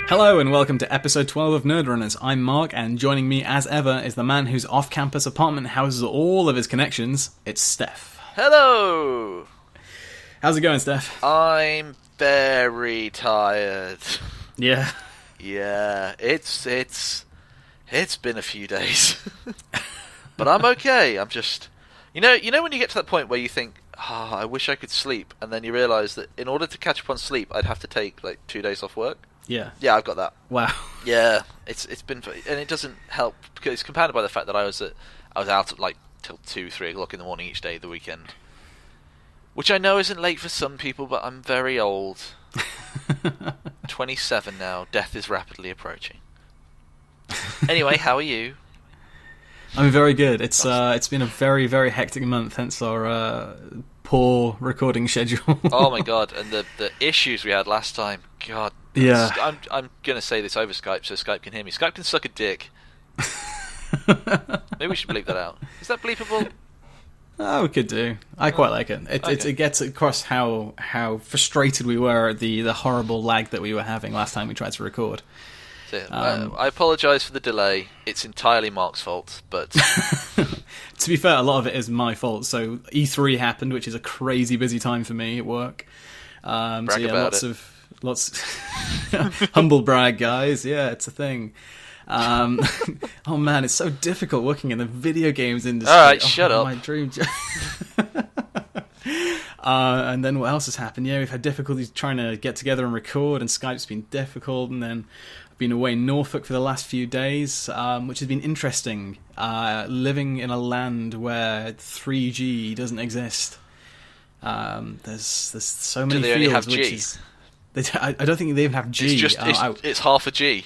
Hello and welcome to episode 12 of Nerdrunners. I'm Mark, and joining me as ever is the man whose off-campus apartment houses all of his connections. It's Stef. Hello! How's it going, Stef? I'm very tired. Yeah. Yeah, it's been a few days. But I'm okay. I'm just... You know when you get to that point where you think, I wish I could sleep, and then you realise that in order to catch up on sleep, I'd have to take, 2 days off work? Yeah. Yeah, I've got that. Wow. Yeah, it's been... And it doesn't help, because it's compounded by the fact that I was out at, till 2, 3 o'clock in the morning each day of the weekend. Which I know isn't late for some people, but I'm very old. 27 now. Death is rapidly approaching. Anyway, how are you? I'm very good. It's been a very, very hectic month, hence our poor recording schedule. Oh my god, and the issues we had last time. God. Yeah. I'm going to say this over Skype so Skype can hear me. Skype can suck a dick. Maybe we should bleep that out. Is that bleepable? Oh, we could do. I quite like it. It gets across how frustrated we were at the horrible lag that we were having last time we tried to record. I apologise for the delay. It's entirely Mark's fault, but... To be fair, a lot of it is my fault. So E3 happened, which is a crazy busy time for me at work. Brag about lots humble brag, guys. Yeah, it's a thing. Oh man, it's so difficult working in the video games industry. Alright, shut up. My dream job. And then what else has happened? Yeah, we've had difficulties trying to get together and record, and Skype's been difficult, and then I've been away in Norfolk for the last few days, which has been interesting. Living in a land where 3G doesn't exist. There's so many Do they fields. only have G? I don't think they even have G. It's half a G.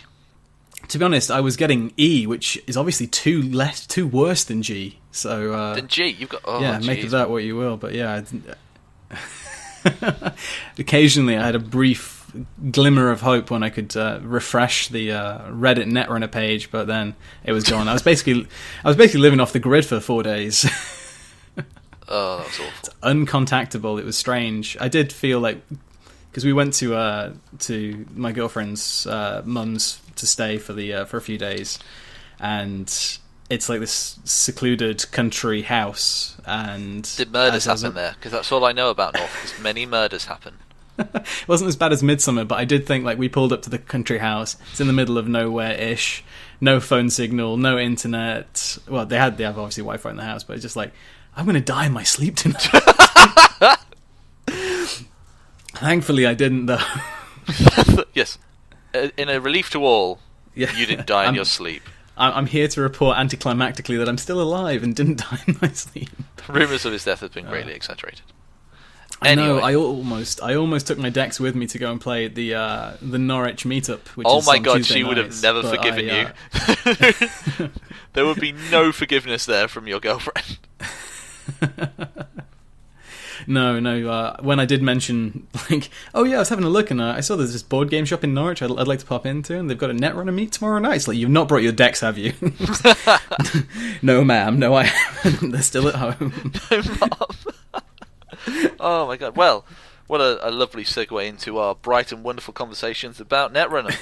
To be honest, I was getting E, which is obviously too worse than G. So then G, you've got make of that what you will. But yeah, occasionally I had a brief glimmer of hope when I could refresh the Reddit Netrunner page, but then it was gone. I was basically living off the grid for 4 days. Oh, that was awful. It's uncontactable. It was strange. I did feel like, because we went to my girlfriend's mum's to stay for a few days, and it's like this secluded country house. And did murders happen there? Because that's all I know about North. Because many murders happen. It wasn't as bad as Midsummer, but I did think we pulled up to the country house. It's in the middle of nowhere-ish, no phone signal, no internet. Well, they have obviously Wi-Fi in the house, but it's just I'm going to die in my sleep tonight. Thankfully, I didn't, though. Yes. In a relief to all, you didn't die in your sleep. I'm here to report anticlimactically that I'm still alive and didn't die in my sleep. Rumours of his death have been greatly exaggerated. I know. I almost took my Dex with me to go and play at the Norwich meetup. Which oh is my on god, Tuesday she would nights, have never forgiven you. There would be no forgiveness there from your girlfriend. No. When I did mention, I was having a look and I saw there's this board game shop in Norwich I'd like to pop into, and they've got a Netrunner meet tomorrow night. It's you've not brought your decks, have you? No, ma'am. No, I haven't. They're still at home. No, ma'am. Oh my god. Well, what a lovely segue into our bright and wonderful conversations about Netrunner.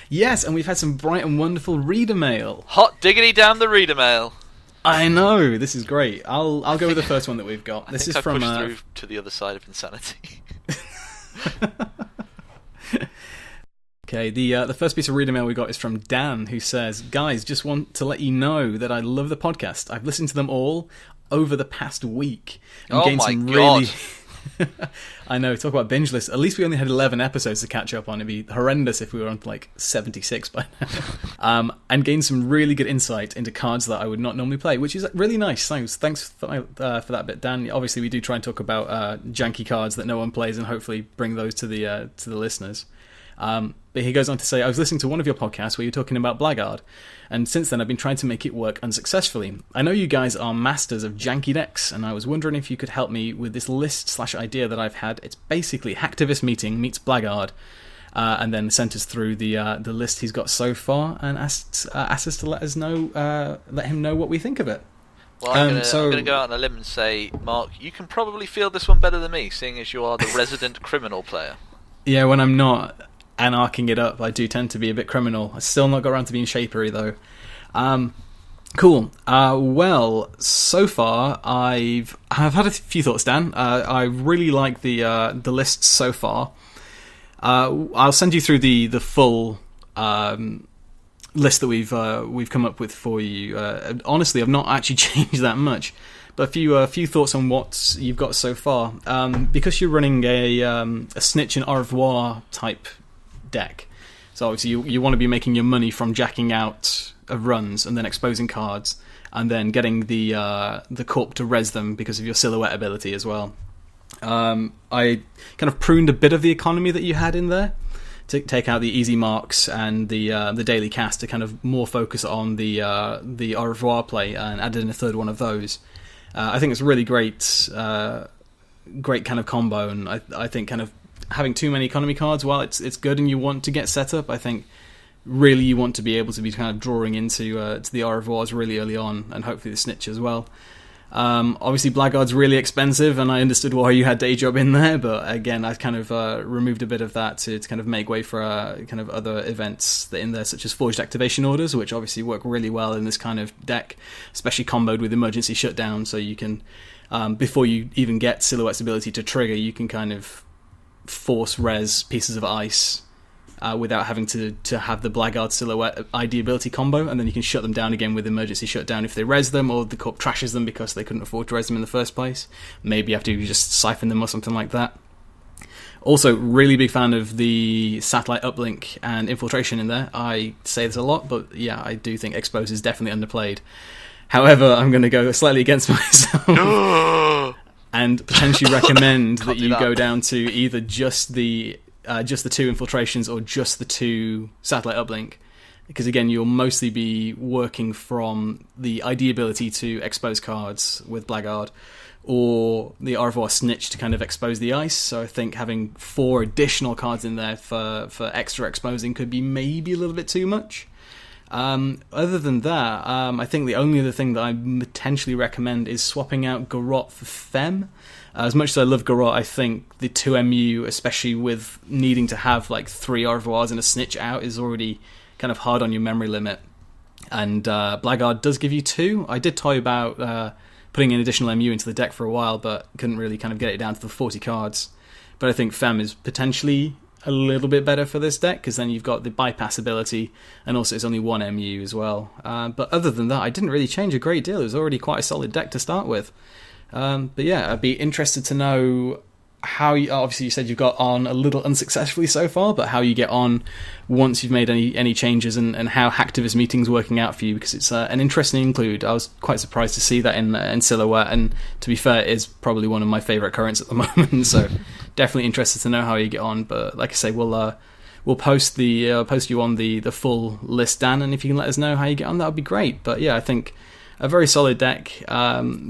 Yes, and we've had some bright and wonderful reader mail. Hot diggity damn the reader mail. I know, this is great. I'll go with the first one that we've got. This is from pushed through to the other side of insanity. Okay, the first piece of reader mail we got is from Dan, who says, "Guys, just want to let you know that I love the podcast. I've listened to them all over the past week and gained some really." I know, talk about binge list. At least we only had 11 episodes to catch up on. It'd be horrendous if we were on 76 by now. And gained some really good insight into cards that I would not normally play, which is really nice. Thanks for that bit, Dan. Obviously, we do try and talk about janky cards that no one plays, and hopefully bring those to the listeners. But he goes on to say, I was listening to one of your podcasts where you're talking about Blackguard, and since then I've been trying to make it work unsuccessfully. I know you guys are masters of janky decks, and I was wondering if you could help me with this list/idea that I've had. It's basically Hacktivist Meeting meets Blackguard, and then sent us through the list he's got so far, and asked us to let him know what we think of it. Well, I'm going to go out on a limb and say, Mark, you can probably field this one better than me, seeing as you are the resident criminal player. Yeah, when I'm not anarching it up. I do tend to be a bit criminal. I still not got around to being shapery though. Cool. Well, so far I've had a few thoughts, Dan. I really like the lists so far. I'll send you through the full list that we've come up with for you. Honestly, I've not actually changed that much, but a few thoughts on what you've got so far. Because you're running a snitch and au revoir type deck, so obviously you want to be making your money from jacking out of runs and then exposing cards, and then getting the corp to res them because of your silhouette ability as well. I kind of pruned a bit of the economy that you had in there to take out the easy marks and the daily cast to kind of more focus on the au revoir play, and added in a third one of those. I think it's a really great kind of combo, and I think kind of having too many economy cards, while it's good and you want to get set up, I think really you want to be able to be kind of drawing into to the au revoirs really early on, and hopefully the snitch as well. Obviously Blackguard's really expensive, and I understood why you had day job in there, but again I kind of removed a bit of that to kind of make way for kind of other events that in there, such as forged activation orders, which obviously work really well in this kind of deck, especially comboed with emergency shutdown, so you can before you even get Silhouette's ability to trigger, you can kind of force res pieces of ice without having to have the Blackguard Silhouette ID ability combo, and then you can shut them down again with emergency shutdown if they res them, or the corp trashes them because they couldn't afford to res them in the first place. Maybe you have to just siphon them or something like that. Also, really big fan of the satellite uplink and infiltration in there. I say this a lot, but yeah, I do think Expose is definitely underplayed. However, I'm going to go slightly against myself and potentially recommend that you go down to either just the 2 infiltrations or just the 2 satellite uplink, because again you'll mostly be working from the ID ability to expose cards with Blackguard, or the au revoir snitch to kind of expose the ice. So I think having 4 additional cards in there for extra exposing could be maybe a little bit too much. Other than that, I think the only other thing that I potentially recommend is swapping out Garrot for Fem. As much as I love Garrot, I think the 2MU, especially with needing to have like 3 au revoirs and a snitch out, is already kind of hard on your memory limit. And Blackguard does give you 2. I did toy about putting an additional MU into the deck for a while, but couldn't really kind of get it down to the 40 cards. But I think Fem is potentially a little bit better for this deck, because then you've got the bypass ability, and also it's only 1 MU as well. But other than that, I didn't really change a great deal. It was already quite a solid deck to start with. But yeah, I'd be interested to know how you, obviously you said you've got on a little unsuccessfully so far, but how you get on once you've made any changes, and how Hacktivist Meeting's working out for you, because it's an interesting include. I was quite surprised to see that in Silhouette, and to be fair, it is probably one of my favourite currents at the moment, so definitely interested to know how you get on. But like I say, we'll post you on the full list, Dan, and if you can let us know how you get on, that would be great. But yeah, I think a very solid deck,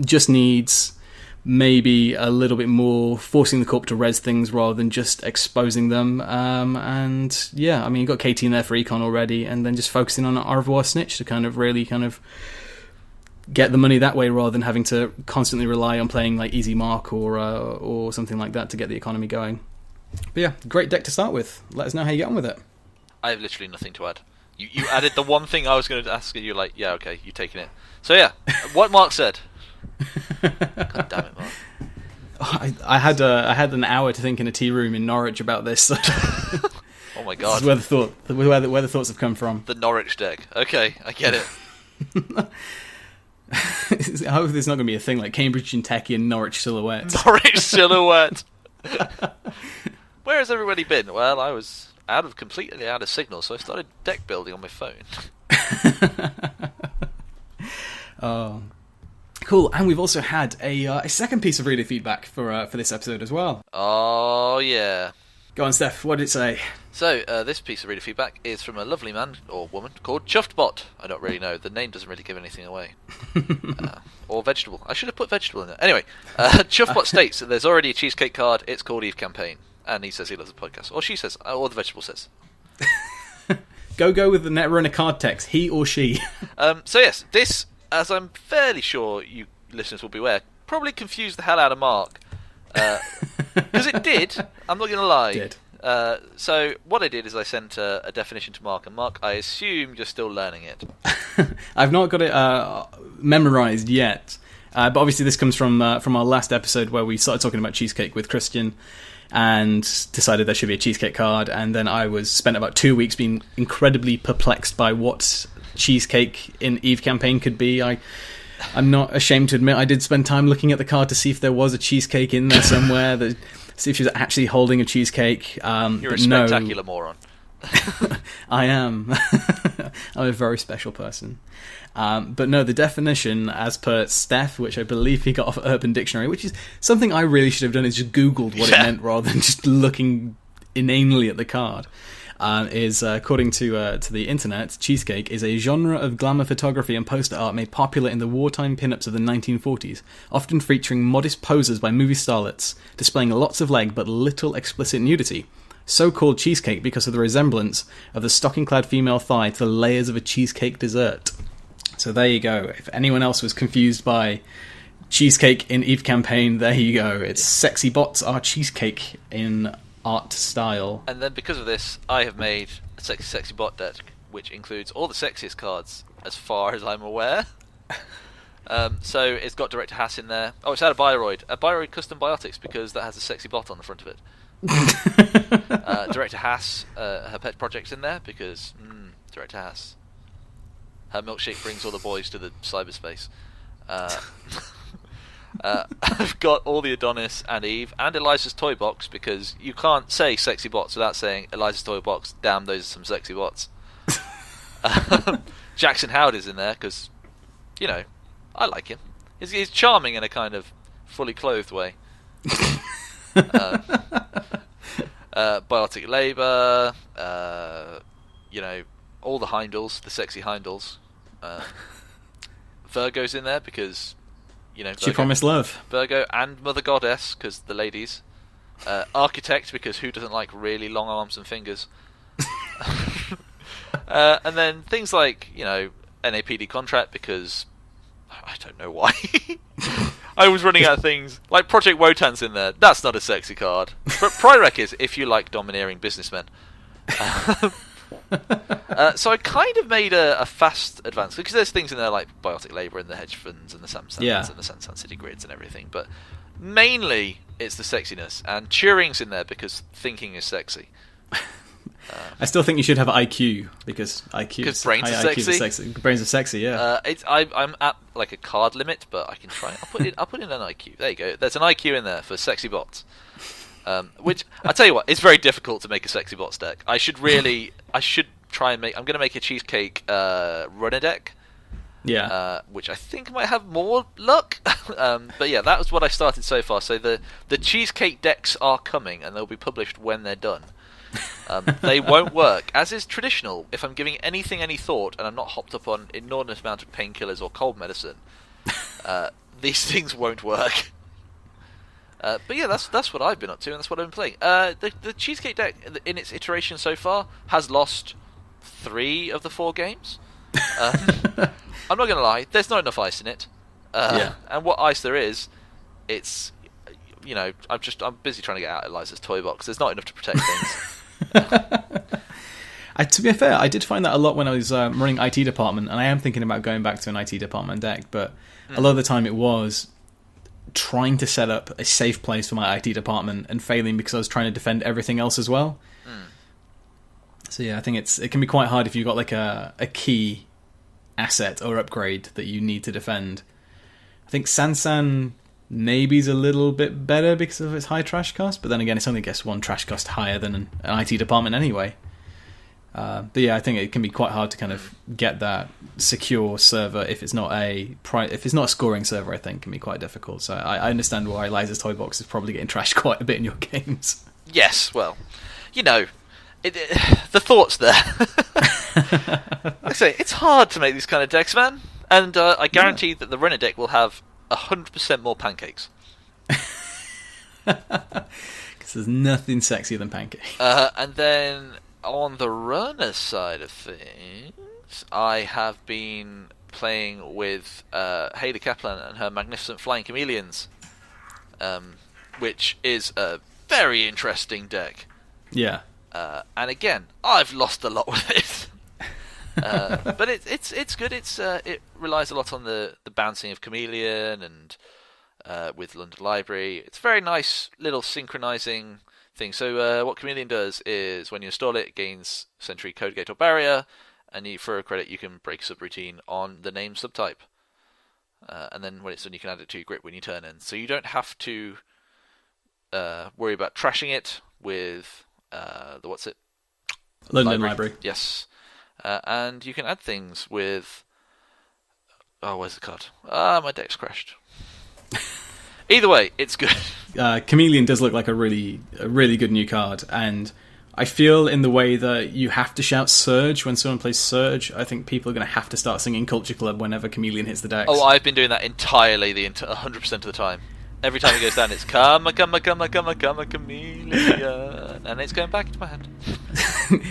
just needs maybe a little bit more forcing the corp to res things rather than just exposing them. And yeah, I mean, you've got KT in there for econ already, and then just focusing on au revoir snitch to kind of really kind of get the money that way, rather than having to constantly rely on playing like easy mark or something like that to get the economy going. But yeah, great deck to start with. Let us know how you get on with it. I have literally nothing to add. You added the one thing I was going to ask, and you're like, yeah, okay, you're taking it. So yeah, what Mark said. God damn it, Mark. I had an hour to think in a tea room in Norwich about this. So oh my god. This is where the thoughts have come from. The Norwich deck. Okay, I get it. I hope there's not going to be a thing like Cambridge and Techie and Norwich Silhouette. Norwich Silhouette. Where has everybody been? Well, I was completely out of signal, so I started deck building on my phone. Oh, cool. And we've also had a second piece of reader feedback for this episode as well. Oh yeah. Go on, Steph. What did it say? So this piece of reader feedback is from a lovely man or woman called Chuffedbot. I don't really know. The name doesn't really give anything away. Or vegetable. I should have put vegetable in there. Anyway, Chuffedbot states that there's already a cheesecake card. It's called Eve Campaign, and he says he loves the podcast. Or she says, or the vegetable says. Go with the Netrunner card text. He or she. So yes, this, as I'm fairly sure you listeners will be aware, probably confused the hell out of Mark. Because it did. I'm not going to lie. So what I did is I sent a definition to Mark, and Mark, I assume you're still learning it. I've not got it memorized yet, but obviously this comes from our last episode where we started talking about cheesecake with Christian, and decided there should be a cheesecake card, and then I spent about 2 weeks being incredibly perplexed by what cheesecake in Eve campaign could be. I'm not ashamed to admit I did spend time looking at the card to see if there was a cheesecake in there somewhere, see if she was actually holding a cheesecake. You're a spectacular moron. I am. I'm a very special person. But no, the definition, as per Stef, which I believe he got off Urban Dictionary, which is something I really should have done, is just Googled what it meant rather than just looking inanely at the card, is, according to the internet, cheesecake is a genre of glamour photography and poster art made popular in the wartime pinups of the 1940s, often featuring modest poses by movie starlets, displaying lots of leg but little explicit nudity. So called cheesecake because of the resemblance of the stocking-clad female thigh to the layers of a cheesecake dessert. So there you go. If anyone else was confused by cheesecake in Eve campaign, there you go. It's sexy bots are cheesecake in art style. And then because of this, I have made a sexy bot deck, which includes all the sexiest cards, as far as I'm aware. So it's got Director Haas in there. Oh, it's had a Bioroid Custom Biotics, because that has a sexy bot on the front of it. Director Haas, her pet project's in there, because Director Haas. Her milkshake brings all the boys to the cyberspace. I've got all the Adonis and Eve and Eliza's toy box, because you can't say sexy bots without saying Eliza's toy box. Damn, those are some sexy bots. Jackson Howard is in there because, I like him. He's charming in a kind of fully clothed way. Biotic Labour, all the Heimdalls, the sexy Heimdalls. Virgo's in there because, Virgo, she promised love. Virgo and Mother Goddess, because the ladies. Architect, because who doesn't like really long arms and fingers? And then things like, NAPD contract, because I don't know why. I was running out of things. Like Project Wotan's in there. That's not a sexy card. But Prirec is, if you like domineering businessmen. So I kind of made a fast advance, because there's things in there like Biotic Labour and the hedge funds and the SanSans and the SanSan City Grids and everything, but mainly it's the sexiness, and Turing's in there because thinking is sexy. I still think you should have IQ, because brains are sexy. Brains are sexy, yeah. I'm at like a card limit, but I can try. I'll put in an IQ. There you go. There's an IQ in there for sexy bots. Which I tell you what, it's very difficult to make a sexy bots deck. I should try and make. I'm going to make a cheesecake runner deck. Yeah. Which I think might have more luck. But yeah, that was what I started so far. So the cheesecake decks are coming, and they'll be published when they're done. They won't work, as is traditional. If I'm giving anything any thought, and I'm not hopped up on inordinate amount of painkillers or cold medicine, these things won't work. But yeah, that's what I've been up to, and that's what I've been playing. The cheesecake deck, in its iteration so far, has lost 3 of the 4 games. I'm not going to lie, there's not enough ice in it. And what ice there is, it's, I'm busy trying to get out Eliza's toy box. There's not enough to protect things. To be fair, I did find that a lot when I was running IT department, and I am thinking about going back to an IT department deck, but a lot of the time it was trying to set up a safe place for my IT department and failing because I was trying to defend everything else as well. So yeah, I think it can be quite hard if you've got like a key asset or upgrade that you need to defend. I think SanSan maybe is a little bit better because of its high trash cost, but then again, it's only, I guess, 1 trash cost higher than an IT department anyway. But yeah, I think it can be quite hard to kind of get that secure server if it's not a scoring server. I think it can be quite difficult. So I understand why Eliza's toy box is probably getting trashed quite a bit in your games. Yes, well, the thought's there. Like I say, it's hard to make these kind of decks, man. And I guarantee that the runner deck will have 100% more pancakes. Because there's nothing sexier than pancakes. And then on the runner side of things, I have been playing with Hayley Kaplan and her magnificent flying chameleons, which is a very interesting deck. Yeah. And again, I've lost a lot with it. But it's good. It relies a lot on the bouncing of Chameleon and with London Library. It's a very nice little synchronizing thing. So what Chameleon does is when you install it, it gains Sentry code gate or barrier, and for a credit you can break a subroutine on the name subtype. And then when it's done, you can add it to your grip when you turn in. So you don't have to worry about trashing it with London Library. Yes. And you can add things with... Oh, where's the card? My deck's crashed. Either way, it's good. Chameleon does look like a really good new card, and I feel in the way that you have to shout Surge when someone plays Surge, I think people are going to have to start singing Culture Club whenever Chameleon hits the decks. Oh, I've been doing that entirely 100% of the time. Every time it goes down, it's come a chameleon, and it's going back into my hand.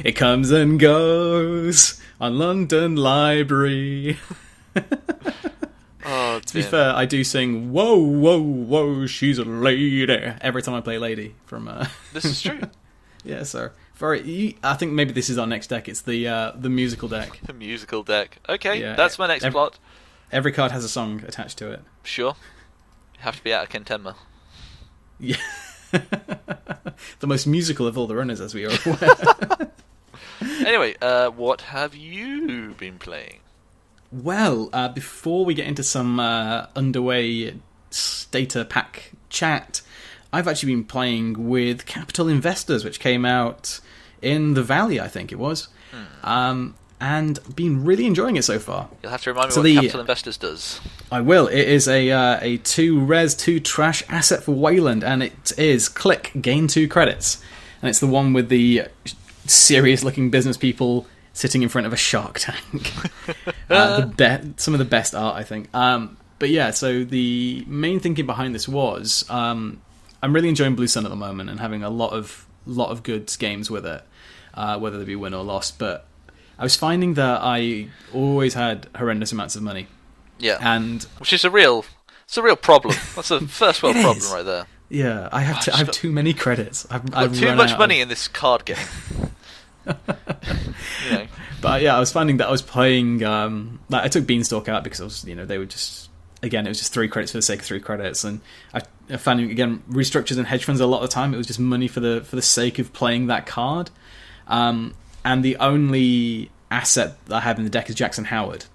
It comes and goes on London Library. Oh, to be fair, I do sing "Whoa, whoa, whoa, she's a lady" every time I play Lady from. This is true. Yeah, so I think maybe this is our next deck. It's the musical deck. The musical deck. Okay, yeah, that's my next plot. Every card has a song attached to it. Sure. You have to be out of Kentenma. Yeah. The most musical of all the runners, as we are aware. Anyway, what have you been playing? Well, before we get into some underway Stata Pack chat, I've actually been playing with Capital Investors, which came out in the Valley, I think it was, and been really enjoying it so far. You'll have to remind me what Capital Investors does. I will. It is a 2 res, 2 trash asset for Wayland, and it is click, gain 2 credits. And it's the one with the serious-looking business people sitting in front of a shark tank. Some of the best art, I think. But yeah, so the main thinking behind this was I'm really enjoying Blue Sun at the moment and having a lot of good games with it, whether they be win or lost. But I was finding that I always had horrendous amounts of money. Yeah, and which is a real problem. That's a first world problem right there. Yeah, I have too many credits. I've got too much money in this card game. You know. But yeah, I was finding that I was playing. I took Beanstalk out because I was, they were just, again, it was just 3 credits for the sake of 3 credits, and I found again restructures and hedge funds a lot of the time it was just money for the sake of playing that card. And the only asset that I have in the deck is Jackson Howard,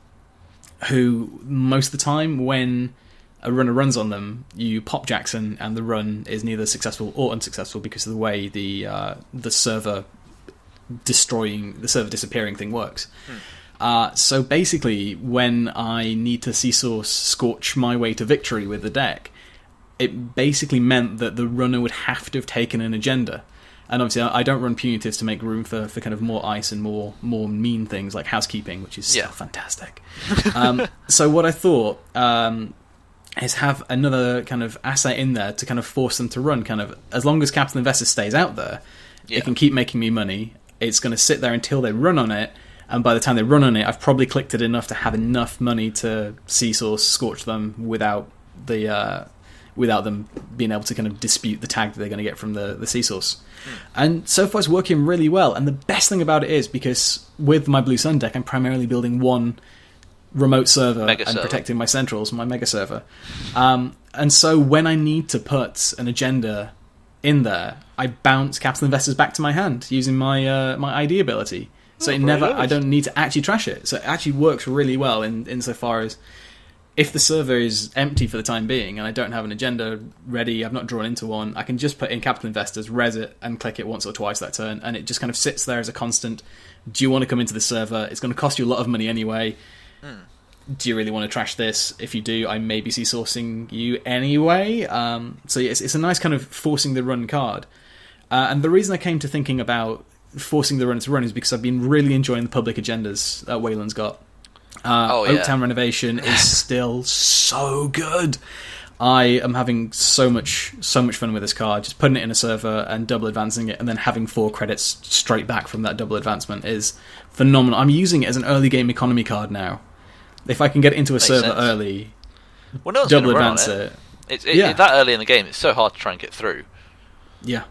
who most of the time when a runner runs on them, you pop Jackson and the run is neither successful or unsuccessful because of the way the server disappearing thing works. So basically, when I need to Seasource Scorch my way to victory with the deck, it basically meant that the runner would have to have taken an agenda. And obviously, I don't run punitives to make room for kind of more ice and more mean things like housekeeping, which is still fantastic. So what I thought is have another kind of asset in there to kind of force them to run. Kind of as long as Capital Investors stays out there, it can keep making me money. It's going to sit there until they run on it, and by the time they run on it, I've probably clicked it enough to have enough money to Seasource Scorch them without them being able to kind of dispute the tag that they're going to get from the Seasource. And so far it's working really well, and the best thing about it is because with my Blue Sun deck I'm primarily building one remote server protecting my centrals, my mega server, and so when I need to put an agenda in there, I bounce Capital Investors back to my hand using my my ID ability. So I don't need to actually trash it. So it actually works really well insofar as if the server is empty for the time being and I don't have an agenda ready, I've not drawn into one, I can just put in Capital Investors, res it, and click it once or twice that turn, and it just kind of sits there as a constant. Do you want to come into the server? It's going to cost you a lot of money anyway. Do you really want to trash this? If you do, I may be sourcing you anyway. So it's a nice kind of forcing the run card. And the reason I came to thinking about forcing the run to run is because I've been really enjoying the public agendas that Wayland's got. Oaktown Renovation is still so good. I am having so much fun with this card. Just putting it in a server and double advancing it, and then having 4 credits straight back from that double advancement is phenomenal. I'm using it as an early game economy card now. If I can get it into a server early, double advance it. It's that early in the game. It's so hard to try and get through. Yeah.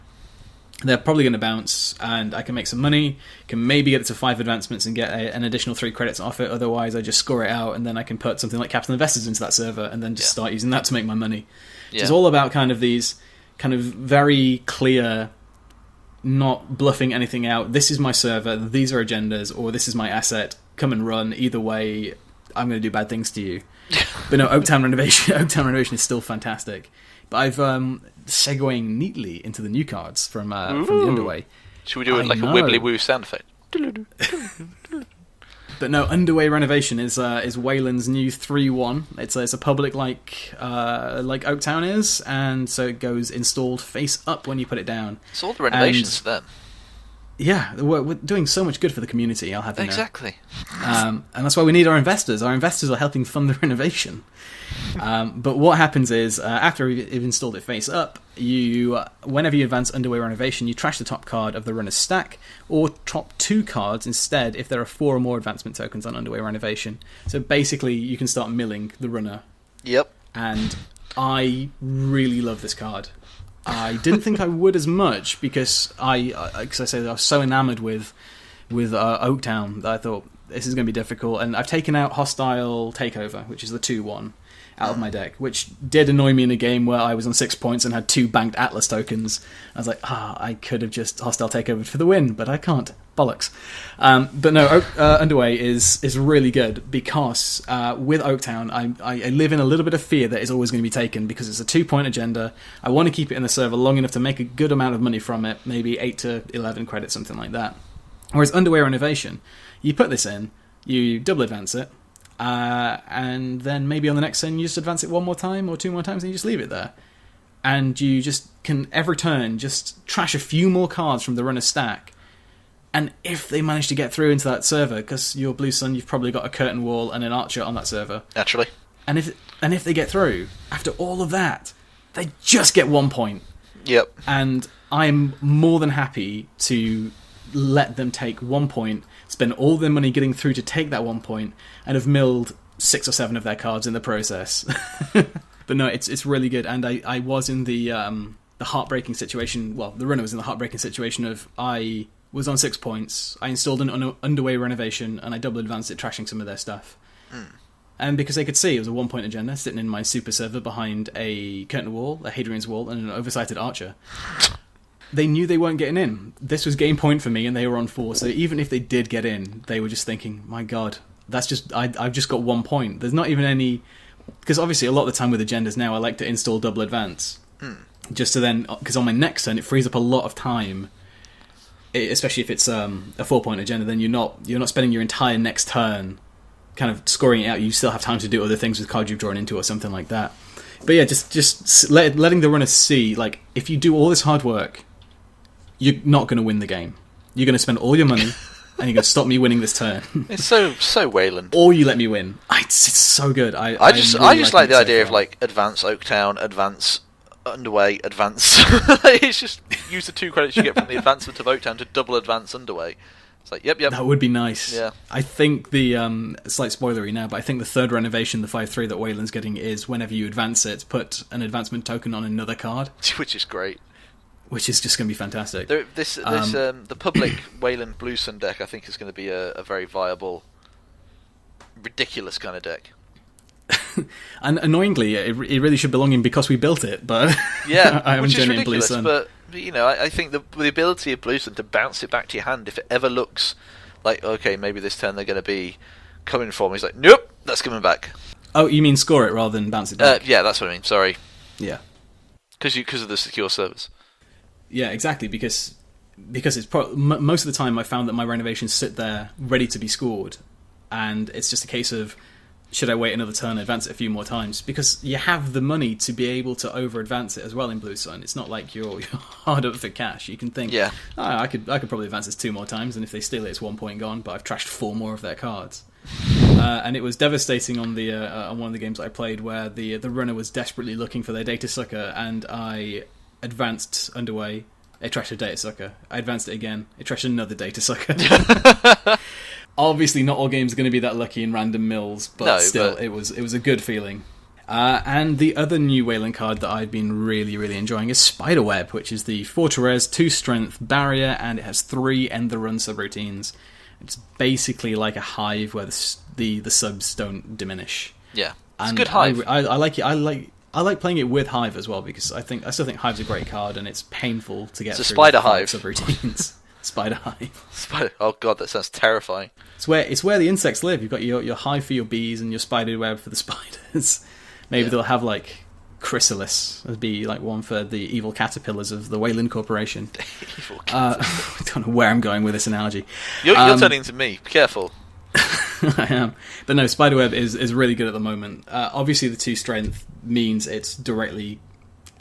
they're probably going to bounce, and I can make some money, can maybe get it to 5 advancements and get an additional 3 credits off it. Otherwise, I just score it out, and then I can put something like Capital Investors into that server, and then just start using that to make my money. It's all about kind of these kind of very clear, not bluffing anything out. This is my server, these are agendas, or this is my asset. Come and run. Either way, I'm going to do bad things to you. But no, Oaktown Renovation is still fantastic. But I've segueing neatly into the new cards from the Underway. Should we do it like a wibbly woo sound effect? But no, Underway Renovation is Wayland's new 3-1. It's a public like Oaktown is, and so it goes installed face up when you put it down. It's all the renovations for them. Yeah, we're doing so much good for the community, I'll have you know. Exactly. And that's why we need our investors. Our investors are helping fund the renovation. But what happens is, after you've installed it face up, whenever you advance Underway Renovation, you trash the top card of the runner's stack, or top 2 cards instead if there are 4 or more advancement tokens on Underway Renovation. So basically, you can start milling the runner. Yep. And I really love this card. I didn't think I would as much because I was so enamoured with Oaktown that I thought this is going to be difficult. And I've taken out Hostile Takeover, which is the 2-1, out of my deck, which did annoy me in a game where I was on 6 points and had 2 banked Atlas tokens. I was like, I could have just Hostile Takeover for the win, but I can't. Bollocks. But no, Underway is really good because with Oaktown, I live in a little bit of fear that it's always going to be taken because it's a 2-point agenda. I want to keep it in the server long enough to make a good amount of money from it, maybe 8 to 11 credits, something like that. Whereas Underway Renovation, you put this in, you double advance it, and then maybe on the next turn you just advance it 1 more time or 2 more times and you just leave it there. And you just can, every turn, just trash a few more cards from the runner's stack. And if they manage to get through into that server, because you're Blue Sun, you've probably got a curtain wall and an archer on that server. Naturally. And if they get through, after all of that, they just get 1 point. Yep. And I'm more than happy to let them take 1 point, spend all their money getting through to take that 1 point, and have milled 6 or 7 of their cards in the process. But no, it's really good. And I was in the heartbreaking situation. Well, the runner was in the heartbreaking situation of I was on 6 points. I installed an Underway Renovation, and I double advanced it, trashing some of their stuff. And because they could see it was a 1 point agenda sitting in my super server behind a curtain wall, a Hadrian's Wall, and an oversighted archer, they knew they weren't getting in. This was game point for me, and they were on 4. So even if they did get in, they were just thinking, "My God, that's just I've just got 1 point." There's not even any, because obviously a lot of the time with agendas now, I like to install double advance, just to then, because on my next turn it frees up a lot of time. Especially if it's a 4-point agenda, then you're not spending your entire next turn kind of scoring it out. You still have time to do other things with cards you've drawn into or something like that. But yeah, just letting the runners see, like, if you do all this hard work, you're not going to win the game. You're going to spend all your money, and you're going to stop me winning this turn. It's so Wayland. Or you let me win. It's so good. I just like the idea of like advance Oaktown, advance Underway, advance. It's just use the 2 credits you get from the advancement of Oaktown to double advance Underway. It's like, yep. That would be nice. Yeah. I think the, slight spoilery now, but I think the third renovation, the 5-3 that Wayland's getting, is whenever you advance it, put an advancement token on another card. Which is great. Which is just going to be fantastic. The public Wayland Blue Sun deck, I think, is going to be a very viable, ridiculous kind of deck. And annoyingly, it really should belong in because we built it, but yeah, I haven't which is done it in Blue ridiculous. Sun. But you know, I think the ability of Blue Sun to bounce it back to your hand, if it ever looks like, okay, maybe this turn they're going to be coming for me, it's like, nope, that's coming back. Oh, you mean score it rather than bounce it back? Yeah, that's what I mean. Sorry. Yeah. Because of the secure servers. Yeah, exactly. Because it's most of the time I found that my renovations sit there ready to be scored, and it's just a case of, should I wait another turn, advance it a few more times? Because you have the money to be able to over-advance it as well in Blue Sun. It's not like you're hard up for cash. You can think, yeah, I could probably advance this 2 more times, and if they steal it, it's 1 point gone, but I've trashed 4 more of their cards. And it was devastating on the on one of the games I played where the runner was desperately looking for their data sucker, and I advanced Underway. It trashed a data sucker. I advanced it again. It trashed another data sucker. Obviously, not all games are going to be that lucky in random mills, but it was a good feeling. And the other new Wayland card that I've been really, really enjoying is Spiderweb, which is the 4-res, 2-strength barrier, and it has 3 end the run subroutines. It's basically like a hive where the subs don't diminish. Yeah, it's and a good hive. I like it. I like playing it with hive as well because I still think hive's a great card, and it's painful to get through spider hive subroutines. Spider hive. Oh god, that sounds terrifying. It's where the insects live. You've got your hive for your bees and your spider web for the spiders. Maybe they'll have like chrysalis as be like one for the evil caterpillars of the Wayland Corporation. I don't know where I'm going with this analogy. You're turning to me. Be careful. I am. But no, Spiderweb is really good at the moment. Obviously, the 2 strength means it's directly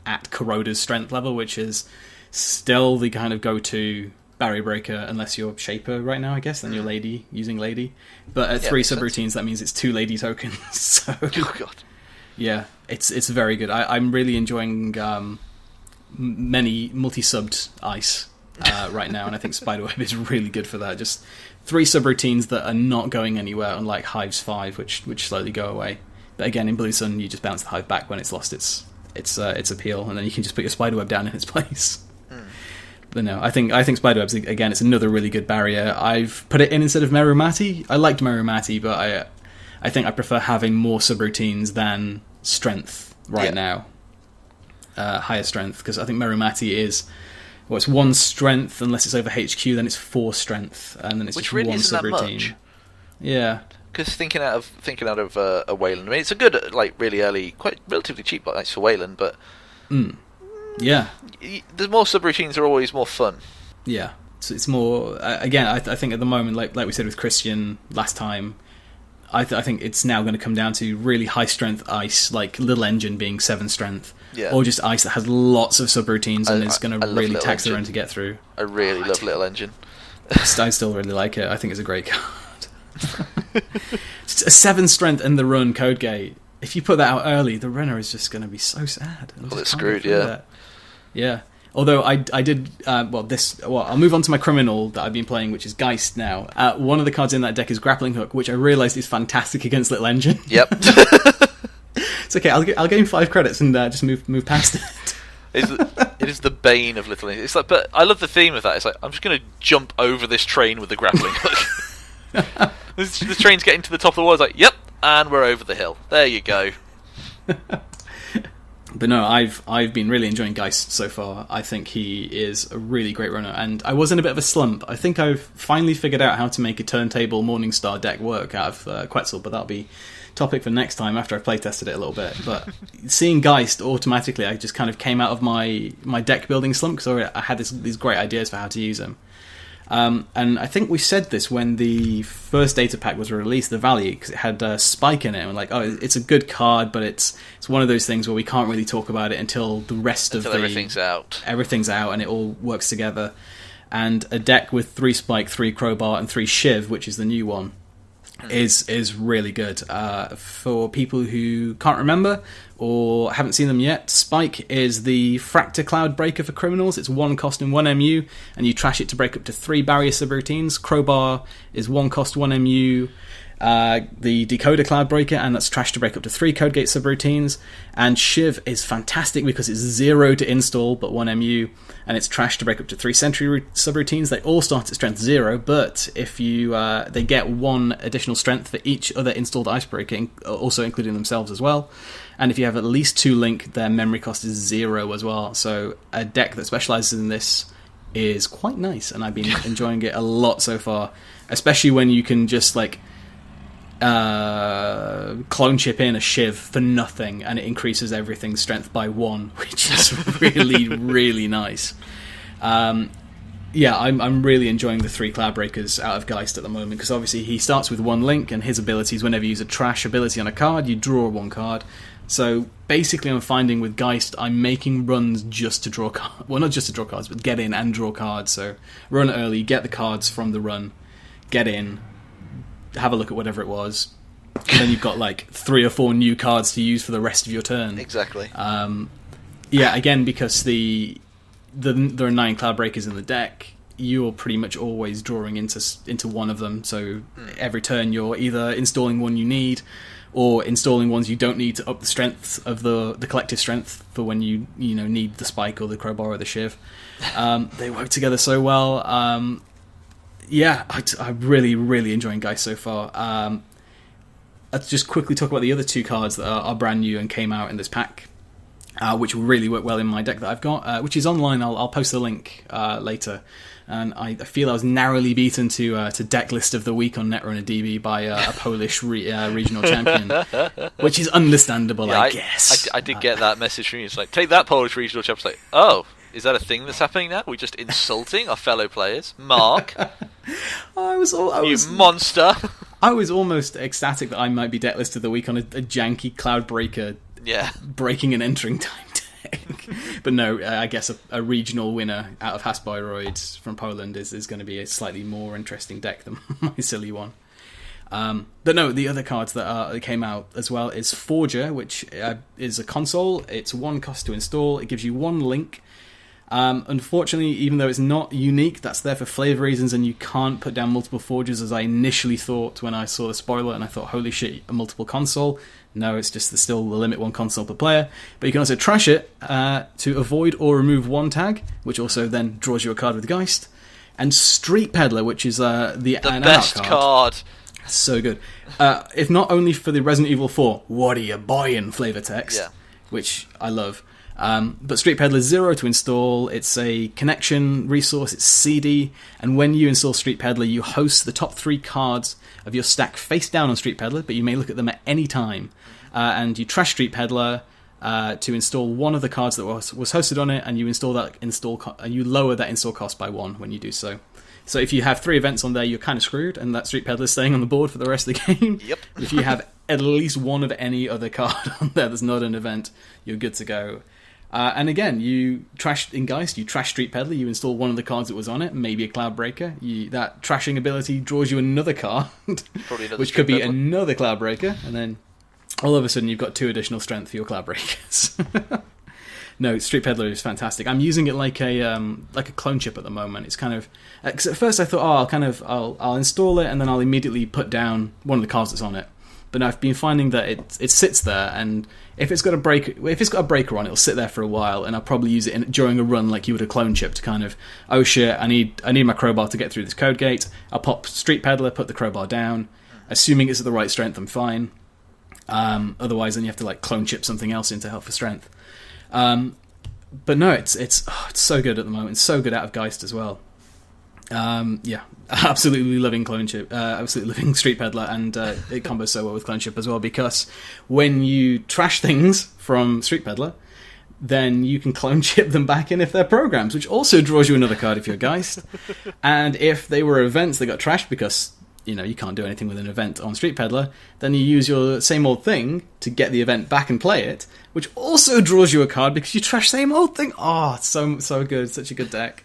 at Corroder's strength level, which is still the kind of go-to barrier breaker, unless you're Shaper right now, I guess, then you're using Lady. But at 3 subroutines, that means it's 2 Lady tokens. So, oh god. Yeah, it's very good. I'm really enjoying many multi-subbed ice right now, and I think Spiderweb is really good for that. Just 3 subroutines that are not going anywhere, unlike Hive's 5, which slowly go away. But again, in Blue Sun, you just bounce the Hive back when it's lost its appeal, and then you can just put your Spiderweb down in its place. But no, I think Spiderweb's, again, it's another really good barrier. I've put it in instead of Merumati. I liked Merumati, but I think I prefer having more subroutines than strength now. Higher strength, because I think Merumati is, it's 1 strength unless it's over HQ, then it's 4 strength, and then it's which just really 1 isn't subroutine. That much. Yeah. Because thinking out of a Wayland, I mean, it's a good, like, really early, quite relatively cheap ice for Wayland, but yeah, the more subroutines are always more fun. Yeah, so it's more again. I think at the moment, like we said with Christian last time, I think it's now going to come down to really high strength ice, like Little Engine being 7 strength, or just ice that has lots of subroutines and is going to really tax the run to get through. I really love Little Engine. I still really like it. I think it's a great card. It's a 7 strength in the run code gate. If you put that out early, the runner is just going to be so sad. Well, it's screwed, yeah. Yeah. Although I did, I'll move on to my criminal that I've been playing, which is Geist now. One of the cards in that deck is Grappling Hook, which I realised is fantastic against Little Engine. Yep. It's okay, I'll gain 5 credits and just move past it. It is the bane of Little Engine. It's like, but I love the theme of that. It's like, I'm just going to jump over this train with the Grappling Hook. The train's getting to the top of the wall. It's like, yep, and we're over the hill. There you go. But no, I've been really enjoying Geist so far. I think he is a really great runner, and I was in a bit of a slump. I think I've finally figured out how to make a turntable Morningstar deck work out of Quetzal, but that'll be topic for next time after I've playtested it a little bit. But seeing Geist automatically, I just kind of came out of my deck building slump because I had these great ideas for how to use him. And I think we said this when the first data pack was released, the Valley, because it had Spike in it. And we're like, oh, it's a good card, but it's one of those things where we can't really talk about it until the rest of everything's out. Everything's out and it all works together. And a deck with 3 Spike, 3 Crowbar, and 3 Shiv, which is the new one, is really good. For people who can't remember or haven't seen them yet, Spike is the Fractal Cloud Breaker for criminals. It's 1 cost and 1 MU, and you trash it to break up to 3 barrier subroutines. Crowbar is 1 cost, 1 MU. The Decoder Cloud Breaker, and that's trash to break up to 3 Codegate subroutines. And Shiv is fantastic because it's 0 to install but 1 MU, and it's trash to break up to 3 Sentry subroutines. They all start at strength 0, but if you they get 1 additional strength for each other installed Icebreaker, also including themselves as well. And if you have at least 2 Link, their memory cost is 0 as well. So a deck that specialises in this is quite nice, and I've been enjoying it a lot so far, especially when you can just like clone chip in a Shiv for nothing and it increases everything's strength by 1, which is really really nice. I'm really enjoying the 3 Cloud Breakers out of Geist at the moment, because obviously he starts with 1 Link, and his abilities, whenever you use a trash ability on a card, you draw 1 card. So basically I'm finding with Geist I'm making runs just to draw cards. Well, not just to draw cards, but get in and draw cards. So run early, get the cards from the run, get in, have a look at whatever it was, and then you've got like 3 or 4 new cards to use for the rest of your turn. Exactly. Again, because there are 9 Cloud Breakers in the deck, you're pretty much always drawing into one of them. So every turn you're either installing one you need, or installing ones you don't need to up the strength of the collective strength for when you need the spike or the crowbar or the shiv. They work together so well. I'm really, really enjoying Geist so far. Let's just quickly talk about the other two cards that are brand new and came out in this pack, which will really work well in my deck that I've got, which is online. I'll post the link later. And I feel I was narrowly beaten to deck list of the week on Netrunner DB by a Polish regional champion, which is understandable, I guess. I did get that message from you. It's like, take that, Polish regional champion. It's like, oh, is that a thing that's happening now? We're just insulting our fellow players? Mark? You monster! I was almost ecstatic that I might be deck list of the week on a janky Cloudbreaker breaking and entering time deck. But no, I guess a regional winner out of Hasboroid from Poland is going to be a slightly more interesting deck than my silly one. But no, the other cards that came out as well is Forger, which is a console. It's 1 cost to install. It gives you 1 link. Unfortunately, even though it's not unique, that's there for flavor reasons, and you can't put down multiple forges as I initially thought when I saw the spoiler, and I thought, holy shit, a multiple console. No, it's just still the limit 1 console per player. But you can also trash it to avoid or remove 1 tag, which also then draws you a card with Geist. And Street Peddler, which is the best card. So good. If not only for the Resident Evil 4, what are you buying flavor text, which I love. But Street Peddler is 0 to install. It's a connection resource. It's CD, and when you install Street Peddler, you host the top 3 cards of your stack face down on Street Peddler, but you may look at them at any time. And you trash Street Peddler to install one of the cards that was hosted on it, and you you lower that install cost by 1 when you do so. So if you have 3 events on there, you're kind of screwed, and that Street Peddler is staying on the board for the rest of the game. Yep. If you have at least 1 of any other card on there that's not an event, you're good to go. And again, you trash Street Peddler, you install one of the cards that was on it, maybe a Cloudbreaker. That trashing ability draws you another card, which could be another Cloudbreaker, and then all of a sudden you've got 2 additional strength for your Cloudbreakers. No, Street Peddler is fantastic. I'm using it like a clone chip at the moment. It's kind of, cause at first I thought, I'll install it and then I'll immediately put down one of the cards that's on it. But now I've been finding that it sits there, and if it's got a breaker on, it'll sit there for a while, and I'll probably use it during a run like you would a clone chip to kind of, oh shit, I need my crowbar to get through this code gate. I'll pop Street Peddler, put the crowbar down, assuming it's at the right strength, I'm fine. Otherwise, then you have to like clone chip something else in to help for strength. But no, it's so good at the moment. It's so good out of Geist as well. Absolutely loving clone chip, absolutely loving Street Peddler, and it combos so well with clone chip as well, because when you trash things from Street Peddler, then you can clone chip them back in if they're programs, which also draws you another card if you're Geist. And if they were events that got trashed because you can't do anything with an event on Street Peddler, then you use your same old thing to get the event back and play it, which also draws you a card because you trash same old thing. Oh, it's so good, such a good deck.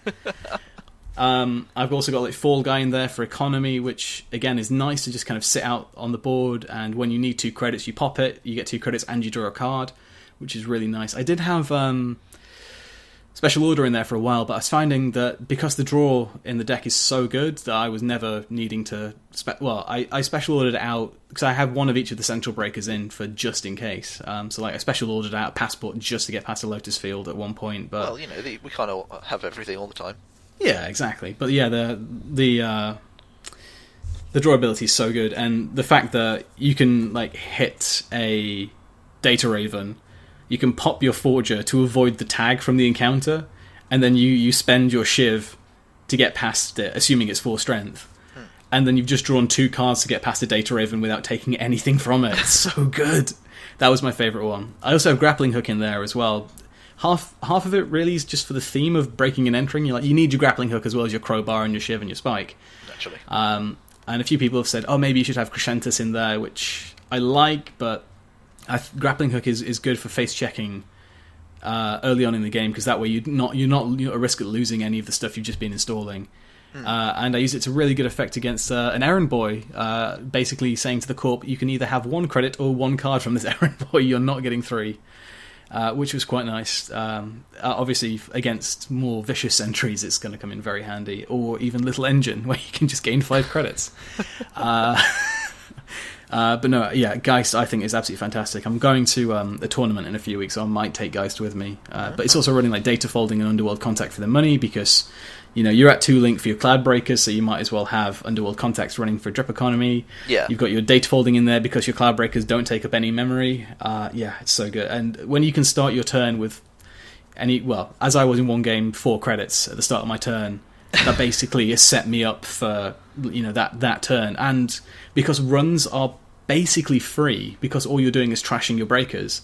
I've also got like Fall Guy in there for economy, which again is nice to just kind of sit out on the board, and when you need 2 credits you pop it, you get 2 credits and you draw a card, which is really nice. I did have Special Order in there for a while, but I was finding that because the draw in the deck is so good that I was never needing to I special ordered out because I have 1 of each of the central breakers in for just in case. So like I special ordered out Passport just to get past the Lotus Field at one point, but we kind of have everything all the time. Yeah, exactly. But yeah, the draw ability is so good, and the fact that you can like hit a Data Raven, you can pop your Forger to avoid the tag from the encounter, and then you spend your Shiv to get past it, assuming it's 4 strength. And then you've just drawn 2 cards to get past a Data Raven without taking anything from it. It's so good. That was my favourite one. I also have Grappling Hook in there as well. Half of it really is just for the theme of breaking and entering. You need your Grappling Hook as well as your Crowbar and your Shiv and your Spike. Naturally. And a few people have said, maybe you should have Crescentus in there, which I like, but Grappling Hook is good for face checking early on in the game, because that way you're not at risk of losing any of the stuff you've just been installing. And I use it to really good effect against an errand boy, basically saying to the corp, you can either have 1 credit or 1 card from this errand boy, you're not getting 3. Which was quite nice. Obviously, against more vicious sentries, it's going to come in very handy. Or even Little Engine, where you can just gain 5 credits. But no, yeah, Geist I think is absolutely fantastic. I'm going to a tournament in a few weeks, so I might take Geist with me. But it's also running like data folding and Underworld Contact for the money, because you're at 2 link for your Cloud Breakers, so you might as well have Underworld Contacts running for drip economy. Yeah. You've got your data folding in there because your Cloud Breakers don't take up any memory. Yeah, it's so good. And when you can start your turn with as I was in one game, 4 credits at the start of my turn, that basically has set me up for that turn. And because runs are basically free, because all you're doing is trashing your breakers,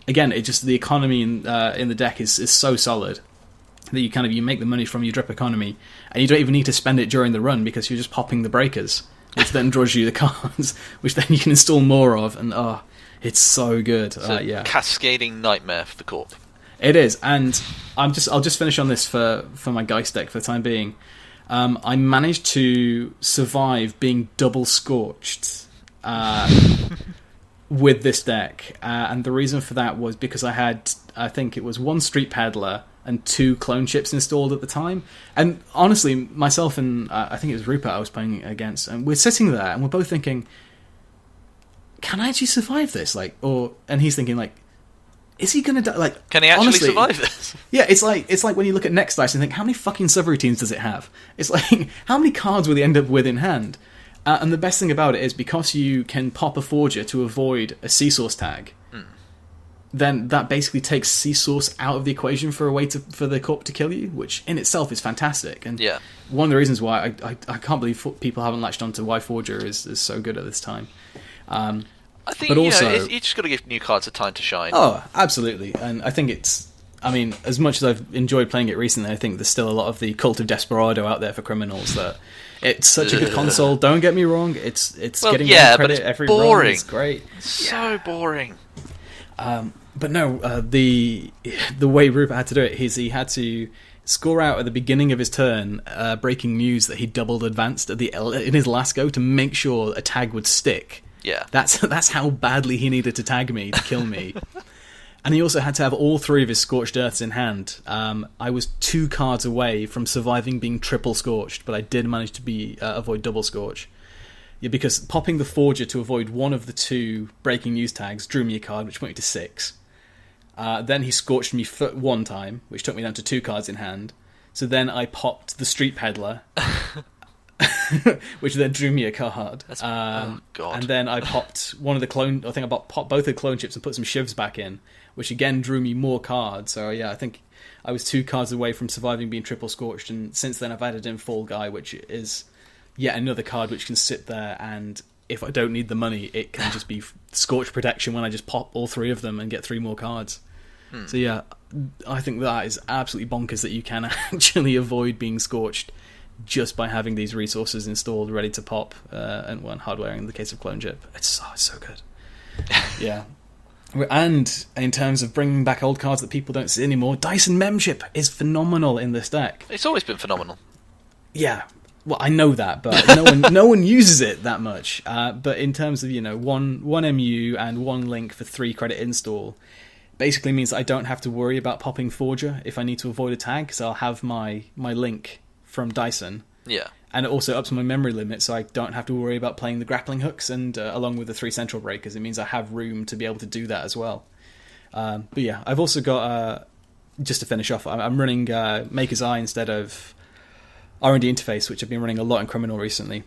again, the economy in the deck is so solid that you make the money from your drip economy, and you don't even need to spend it during the run, because you're just popping the breakers, which then draws you the cards, which then you can install more of, and it's so good. It's a cascading nightmare for the corp. It is, and I'll just finish on this for my Geist deck for the time being. I managed to survive being double scorched with this deck, and the reason for that was because I think it was 1 Street Peddler and 2 clone chips installed at the time. And honestly, myself and I think it was Rupert I was playing against, and we're sitting there and we're both thinking, can I actually survive this? And he's thinking like, is he going to die? Like, can he actually honestly, survive this? Yeah, it's like when you look at Next Dice and think, how many fucking subroutines does it have? It's like, how many cards will he end up with in hand? And the best thing about it is, because you can pop a Forger to avoid a C-Source tag, then that basically takes C-Source out of the equation for a way for the corp to kill you, which in itself is fantastic. And one of the reasons why I can't believe people haven't latched onto why Forger is so good at this time. I think you just got to give new cards a time to shine. Oh, absolutely. And I think as much as I've enjoyed playing it recently, I think there's still a lot of the cult of Desperado out there for criminals. That it's such a good console. Don't get me wrong; it's getting credit but it's every boring. run. It's great. So boring. But no, the way Rupert had to do it is he had to score out at the beginning of his turn, breaking news that he doubled advanced in his last go to make sure a tag would stick. Yeah, that's how badly he needed to tag me to kill me. And he also had to have all 3 of his Scorched Earths in hand. I was 2 cards away from surviving being triple scorched, but I did manage to avoid double scorch. Yeah, because popping the Forger to avoid one of the 2 breaking news tags drew me a card, which put me to 6. Then he scorched me 1 time, which took me down to 2 cards in hand. So then I popped the Street Peddler, which then drew me a card. Oh god! And then I popped one of the clone. I think I popped both the clone chips and put some shivs back in, which again drew me more cards. So yeah, I think I was 2 cards away from surviving being triple scorched. And since then, I've added in Fall Guy, which is yet another card which can sit there, and if I don't need the money, it can just be scorch protection when I just pop all 3 of them and get 3 more cards. So yeah, I think that is absolutely bonkers that you can actually avoid being scorched just by having these resources installed, ready to pop, and hardware in the case of Clone Chip. It's so good. Yeah. And in terms of bringing back old cards that people don't see anymore, Dyson Memchip is phenomenal in this deck. It's always been phenomenal. Yeah. Well, I know that, but no one uses it that much. But in terms of, one MU and 1 link for 3 credit install, basically means that I don't have to worry about popping Forger if I need to avoid a tag, because I'll have my link from Dyson. Yeah. And it also ups my memory limit, so I don't have to worry about playing the grappling hooks, and along with the 3 central breakers, it means I have room to be able to do that as well. But yeah, I've also got, just to finish off, I'm running Maker's Eye instead of R&D Interface, which I've been running a lot in Criminal recently.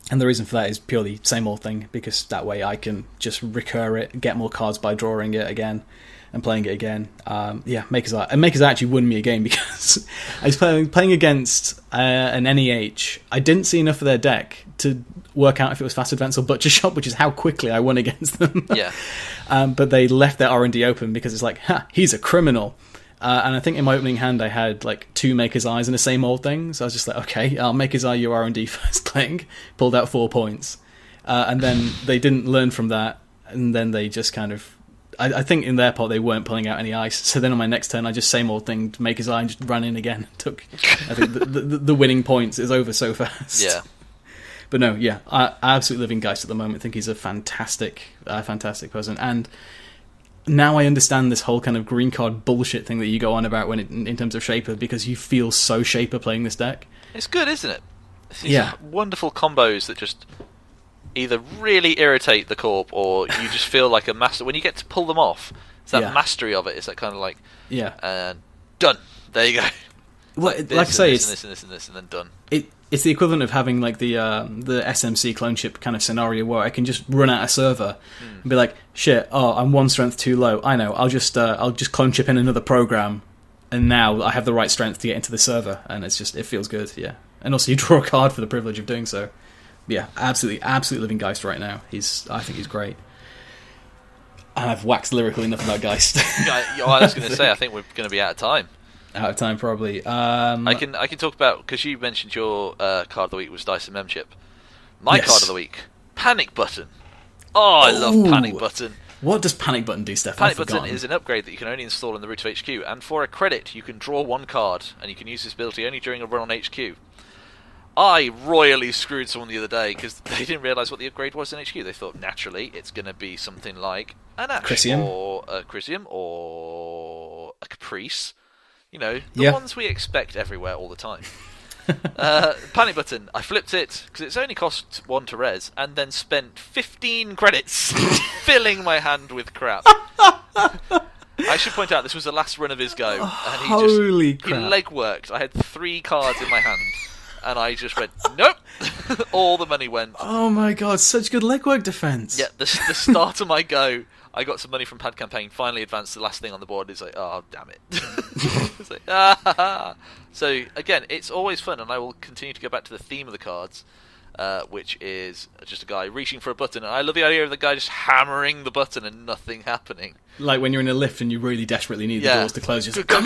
And the reason for that is purely same old thing, because that way I can just recur it, get more cards by drawing it again and playing it again. Yeah, Maker's Eye. And Maker's Eye actually won me a game because I was playing against an NEH. I didn't see enough of their deck to work out if it was Fast Advance or Butcher Shop, which is how quickly I won against them. Yeah. But they left their R&D open because it's like, he's a criminal. And I think in my opening hand I had like 2 Maker's Eyes and the same old thing. So I was just like, okay, I'll Maker's Eye your R&D first cling. Pulled out 4 points. And then they didn't learn from that. And then they just kind of... I think in their pot they weren't pulling out any ice. So then on my next turn I just same old thing, Maker's Eye, and just ran in again. Took, I think, the winning points is over so fast. Yeah. But no, yeah, I absolutely live in Geist at the moment. I think he's a fantastic person. And... now I understand this whole kind of green card bullshit thing that you go on about in terms of Shaper, because you feel so Shaper playing this deck. It's good, isn't it? These yeah. wonderful combos that just either really irritate the corp, or you just feel like a master when you get to pull them off. It's that mastery of it. It's that kind of like, done. There you go. Well, like I say, it's this, and then done. It's the equivalent of having like the SMC clone ship kind of scenario where I can just run out a server and be like, shit, I'm one strength too low. I know, I'll just clone chip in another program, and now I have the right strength to get into the server, and it feels good, yeah. And also you draw a card for the privilege of doing so. Yeah, absolutely living Geist right now. I think he's great. And I've waxed lyrical enough about Geist. I was going to say, I think we're going to be out of time. Out of time, probably. I can talk about, because you mentioned your card of the week was Dice and Memchip. My card of the week, Panic Button. Oh, I love Panic Button. What does Panic Button do, Steph? Panic Button is an upgrade that you can only install in the root of HQ, and for a credit, you can draw one card, and you can use this ability only during a run on HQ. I royally screwed someone the other day because they didn't realise what the upgrade was in HQ. They thought naturally it's going to be something like an Ash Crisium. or a Crisium or a Caprice. You know, the ones we expect everywhere all the time. Panic Button, I flipped it because it's only cost 1 to res, and then spent 15 credits filling my hand with crap. I should point out this was the last run of his go, and he leg worked. I had 3 cards in my hand. And I just went, nope. All the money went. Oh my god, such good legwork defense. Yeah, the start of my go, I got some money from Pad Campaign, finally advanced the last thing on the board. It's like, oh, damn it. It's like, ah. So, again, it's always fun, and I will continue to go back to the theme of the cards, which is just a guy reaching for a button. And I love the idea of the guy just hammering the button and nothing happening. Like when you're in a lift and you really desperately need the doors to close. Just go.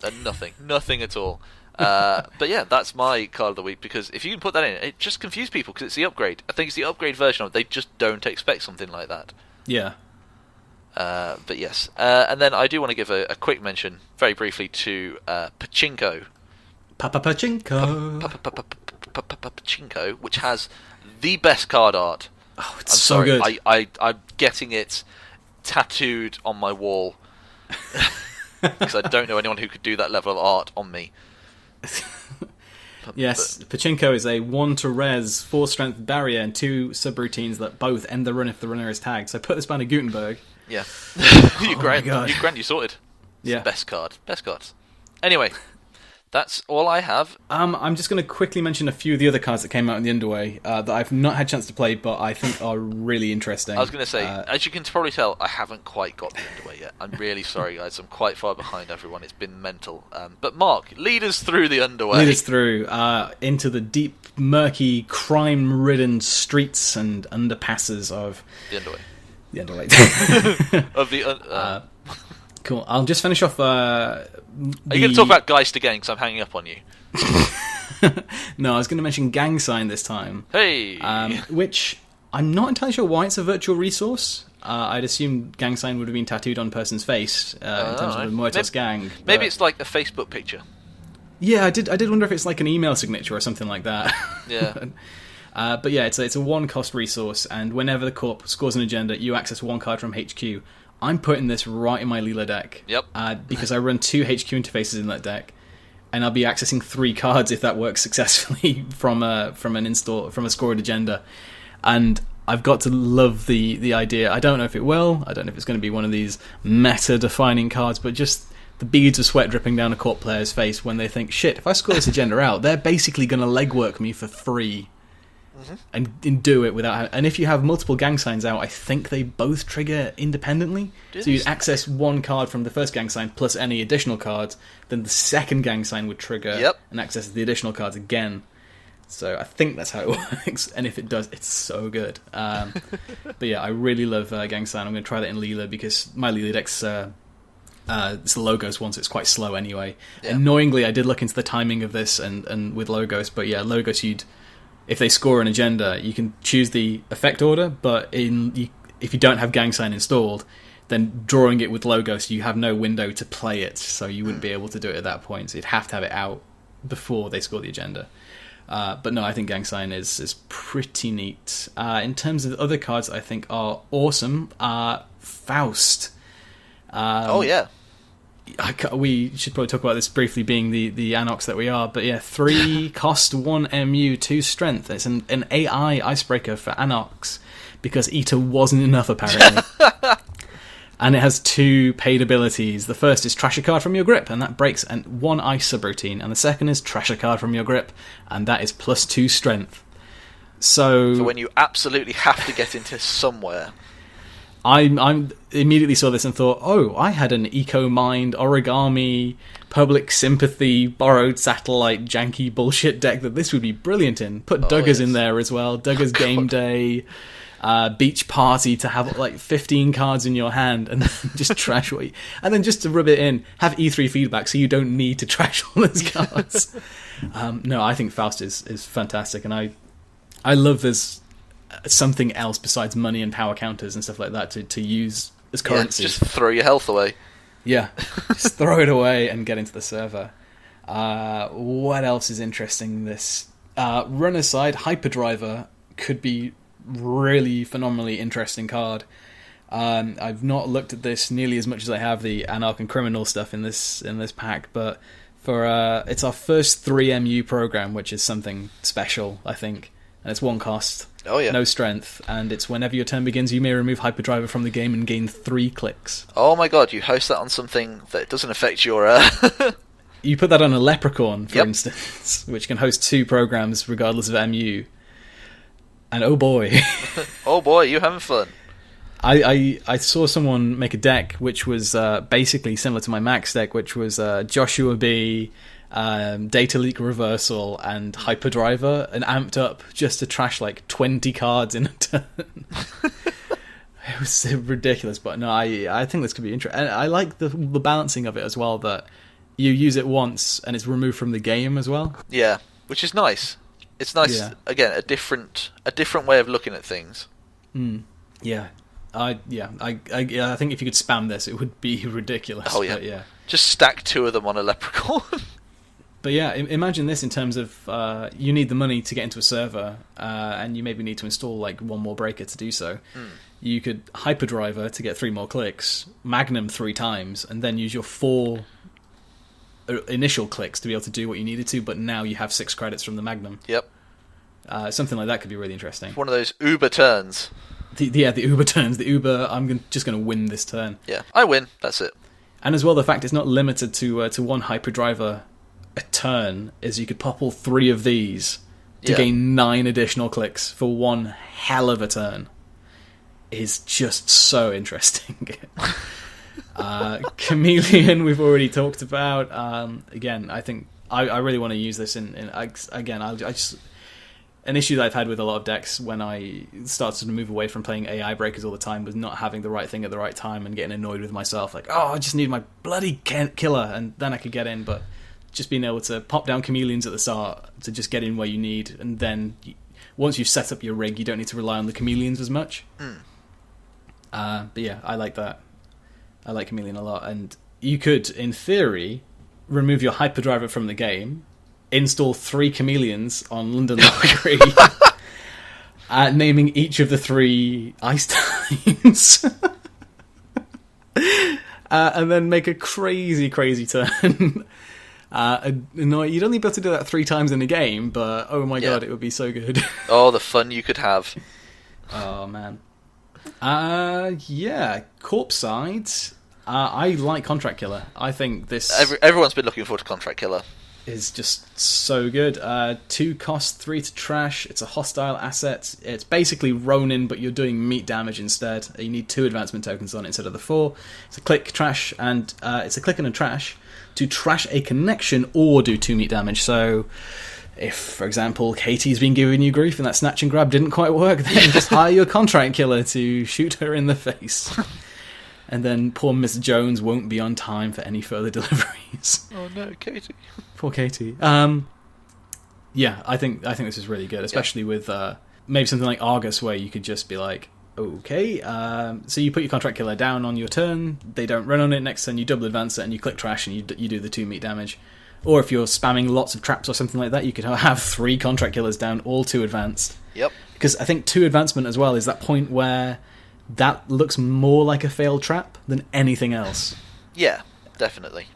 And nothing at all. But yeah, that's my card of the week, because if you can put that in, it just confuses people because it's the upgrade. I think it's the upgrade version of it. They just don't expect something like that. Yeah. But yes. And then I do want to give a quick mention, very briefly, to Pachinko. Pachinko. Pachinko, which has the best card art. Oh, it's so good. I'm getting it tattooed on my wall because I don't know anyone who could do that level of art on me. Yes, Pachinko is a 1 to res 4 strength barrier and 2 subroutines that both end the run if the runner is tagged. So put this man in Gutenberg. Yeah. You sorted. It's the best cards. Anyway, that's all I have. I'm just going to quickly mention a few of the other cards that came out in the Underway that I've not had a chance to play, but I think are really interesting. I was going to say, as you can probably tell, I haven't quite got the Underway yet. I'm really sorry, guys. I'm quite far behind everyone. It's been mental. But Mark, lead us through the Underway. Lead us through into the deep, murky, crime-ridden streets and underpasses of the Underway. The Underway. Of the cool. I'll just finish off. Are you going to talk about Geist again? Because I'm hanging up on you. No, I was going to mention Gang Sign this time. Hey! Which I'm not entirely sure why it's a virtual resource. I'd assume Gang Sign would have been tattooed on a person's face in terms of the Muertos Gang. Maybe it's like a Facebook picture. Yeah, I did wonder if it's like an email signature or something like that. Yeah. But yeah, it's a 1-cost resource, and whenever the corp scores an agenda, you access 1 card from HQ. I'm putting this right in my Leela deck. Yep. Because I run 2 HQ interfaces in that deck, and I'll be accessing 3 cards if that works successfully from a scored agenda. And I've got to love the idea. I don't know if it will. I don't know if it's going to be one of these meta-defining cards, but just the beads of sweat dripping down a corp player's face when they think, shit, if I score this agenda out, they're basically going to legwork me for free. And do it without. And if you have multiple gang signs out, I think they both trigger independently. So you'd access 1 card from the first gang sign plus any additional cards. Then the second gang sign would trigger and access the additional cards again. So I think that's how it works. And if it does, it's so good. But yeah, I really love gang sign. I'm going to try that in Leela because my Leela deck's it's the Logos one, so it's quite slow anyway. Yeah. Annoyingly, I did look into the timing of this and with Logos, but yeah, Logos if they score an agenda, you can choose the effect order, but if you don't have Gang Sign installed, then drawing it with Logos, you have no window to play it, so you wouldn't be able to do it at that point. So you'd have to have it out before they score the agenda. But no, I think Gang Sign is pretty neat. In terms of the other cards I think are awesome, Faust. Oh, yeah. we should probably talk about this briefly, being the Anox that we are. But yeah, 3 cost, 1 MU, 2 strength. It's an AI icebreaker for Anox because Eater wasn't enough, apparently. And it has 2 paid abilities. The first is trash a card from your grip, and that breaks 1 ice subroutine. And the second is trash a card from your grip, and that is +2 strength. So when you absolutely have to get into somewhere. I immediately saw this and thought, oh, I had an eco-mind, origami, public sympathy, borrowed satellite, janky bullshit deck that this would be brilliant in. Put Duggars in there as well. Duggars Game Day, Beach Party, to have like 15 cards in your hand and then just trash what you... And then just to rub it in, have E3 feedback so you don't need to trash all those cards. No, I think Faust is fantastic, and I love this... something else besides money and power counters and stuff like that to use as currency. Just throw your health away. Yeah, just throw it away and get into the server. What else is interesting? This runner side Hyperdriver could be really phenomenally interesting card. I've not looked at this nearly as much as I have the Anarch and Criminal stuff in this pack, but for it's our first 3MU program, which is something special, I think. And it's 1 cost. Oh, yeah. No strength, and it's whenever your turn begins, you may remove Hyperdriver from the game and gain 3 clicks. Oh my god, you host that on something that doesn't affect your... You put that on a Leprechaun, for instance, which can host 2 programs regardless of MU. And oh boy. Oh boy, you having fun. I saw someone make a deck which was basically similar to my Max deck, which was Joshua B... Data Leak Reversal and Hyperdriver, and amped up just to trash like 20 cards in a turn. It was ridiculous, but no, I think this could be interesting. And I like the balancing of it as well, that you use it once and it's removed from the game as well. Yeah, which is nice. It's nice, again, a different way of looking at things. Yeah. I think if you could spam this, it would be ridiculous. Oh yeah. But yeah. Just stack 2 of them on a Leprechaun. But yeah, imagine this in terms of you need the money to get into a server, and you maybe need to install like 1 more breaker to do so. You could Hyperdriver to get 3 more clicks, Magnum 3 times, and then use your 4 initial clicks to be able to do what you needed to, but now you have 6 credits from the Magnum. Yep. Something like that could be really interesting. One of those Uber turns. The Uber turns. The Uber, just going to win this turn. Yeah, I win. That's it. And as well, the fact it's not limited to 1 Hyperdriver a turn, is you could pop all 3 of these to gain 9 additional clicks for 1 hell of a turn. Is just so interesting. Chameleon we've already talked about. Again, I think I really want to use this an issue that I've had with a lot of decks when I started to move away from playing AI breakers all the time was not having the right thing at the right time and getting annoyed with myself, like, oh, I just need my bloody killer, and then I could get in. But just being able to pop down chameleons at the start to just get in where you need, and then once you've set up your rig, you don't need to rely on the chameleons as much. But yeah, I like that. I like chameleon a lot, and you could, in theory, remove your Hyperdriver from the game, install 3 chameleons on London Library, naming each of the 3 ice times, and then make a crazy turn. No, you'd only be able to do that 3 times in a game, but oh my god, it would be so good. Oh, the fun you could have. Oh man. Corp side. I like Contract Killer. I think this... Everyone's been looking forward to Contract Killer. Is just so good. 2 cost, 3 to trash. It's a hostile asset. It's basically Ronin, but you're doing meat damage instead. You need 2 advancement tokens on it instead of the 4. It's a click, trash, and it's a click and a trash to trash a connection or do 2 meat damage. So if, for example, Katie's been giving you grief and that snatch and grab didn't quite work, then just hire your Contract Killer to shoot her in the face. And then poor Miss Jones won't be on time for any further deliveries. Oh no, Katie. Poor Katie. Yeah, I think this is really good, especially with maybe something like Argus, where you could just be like, okay, so you put your Contract Killer down on your turn, they don't run on it, next turn you double advance it and you click trash and you do the 2 meat damage. Or if you're spamming lots of traps or something like that, you could have 3 Contract Killers down, all 2 advanced. Yep. Because I think 2 advancement as well is that point where that looks more like a failed trap than anything else. Yeah. definitely.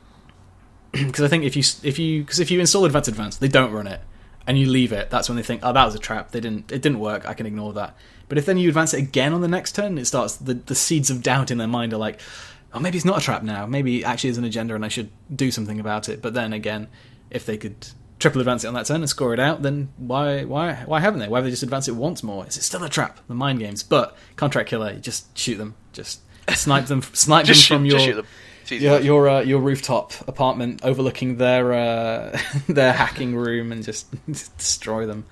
Because I think if you install advanced, they don't run it, and you leave it, that's when they think, oh, that was a trap. It didn't work. I can ignore that. But if then you advance it again on the next turn, it starts the seeds of doubt in their mind are like, oh, maybe it's not a trap now. Maybe it actually is an agenda, and I should do something about it. But then again, if they could triple advance it on that turn and score it out, then why haven't they? Why have they just advanced it once more? Is it still a trap? The mind games. But Contract Killer, you just shoot them, just snipe them from your rooftop apartment overlooking their hacking room and just destroy them.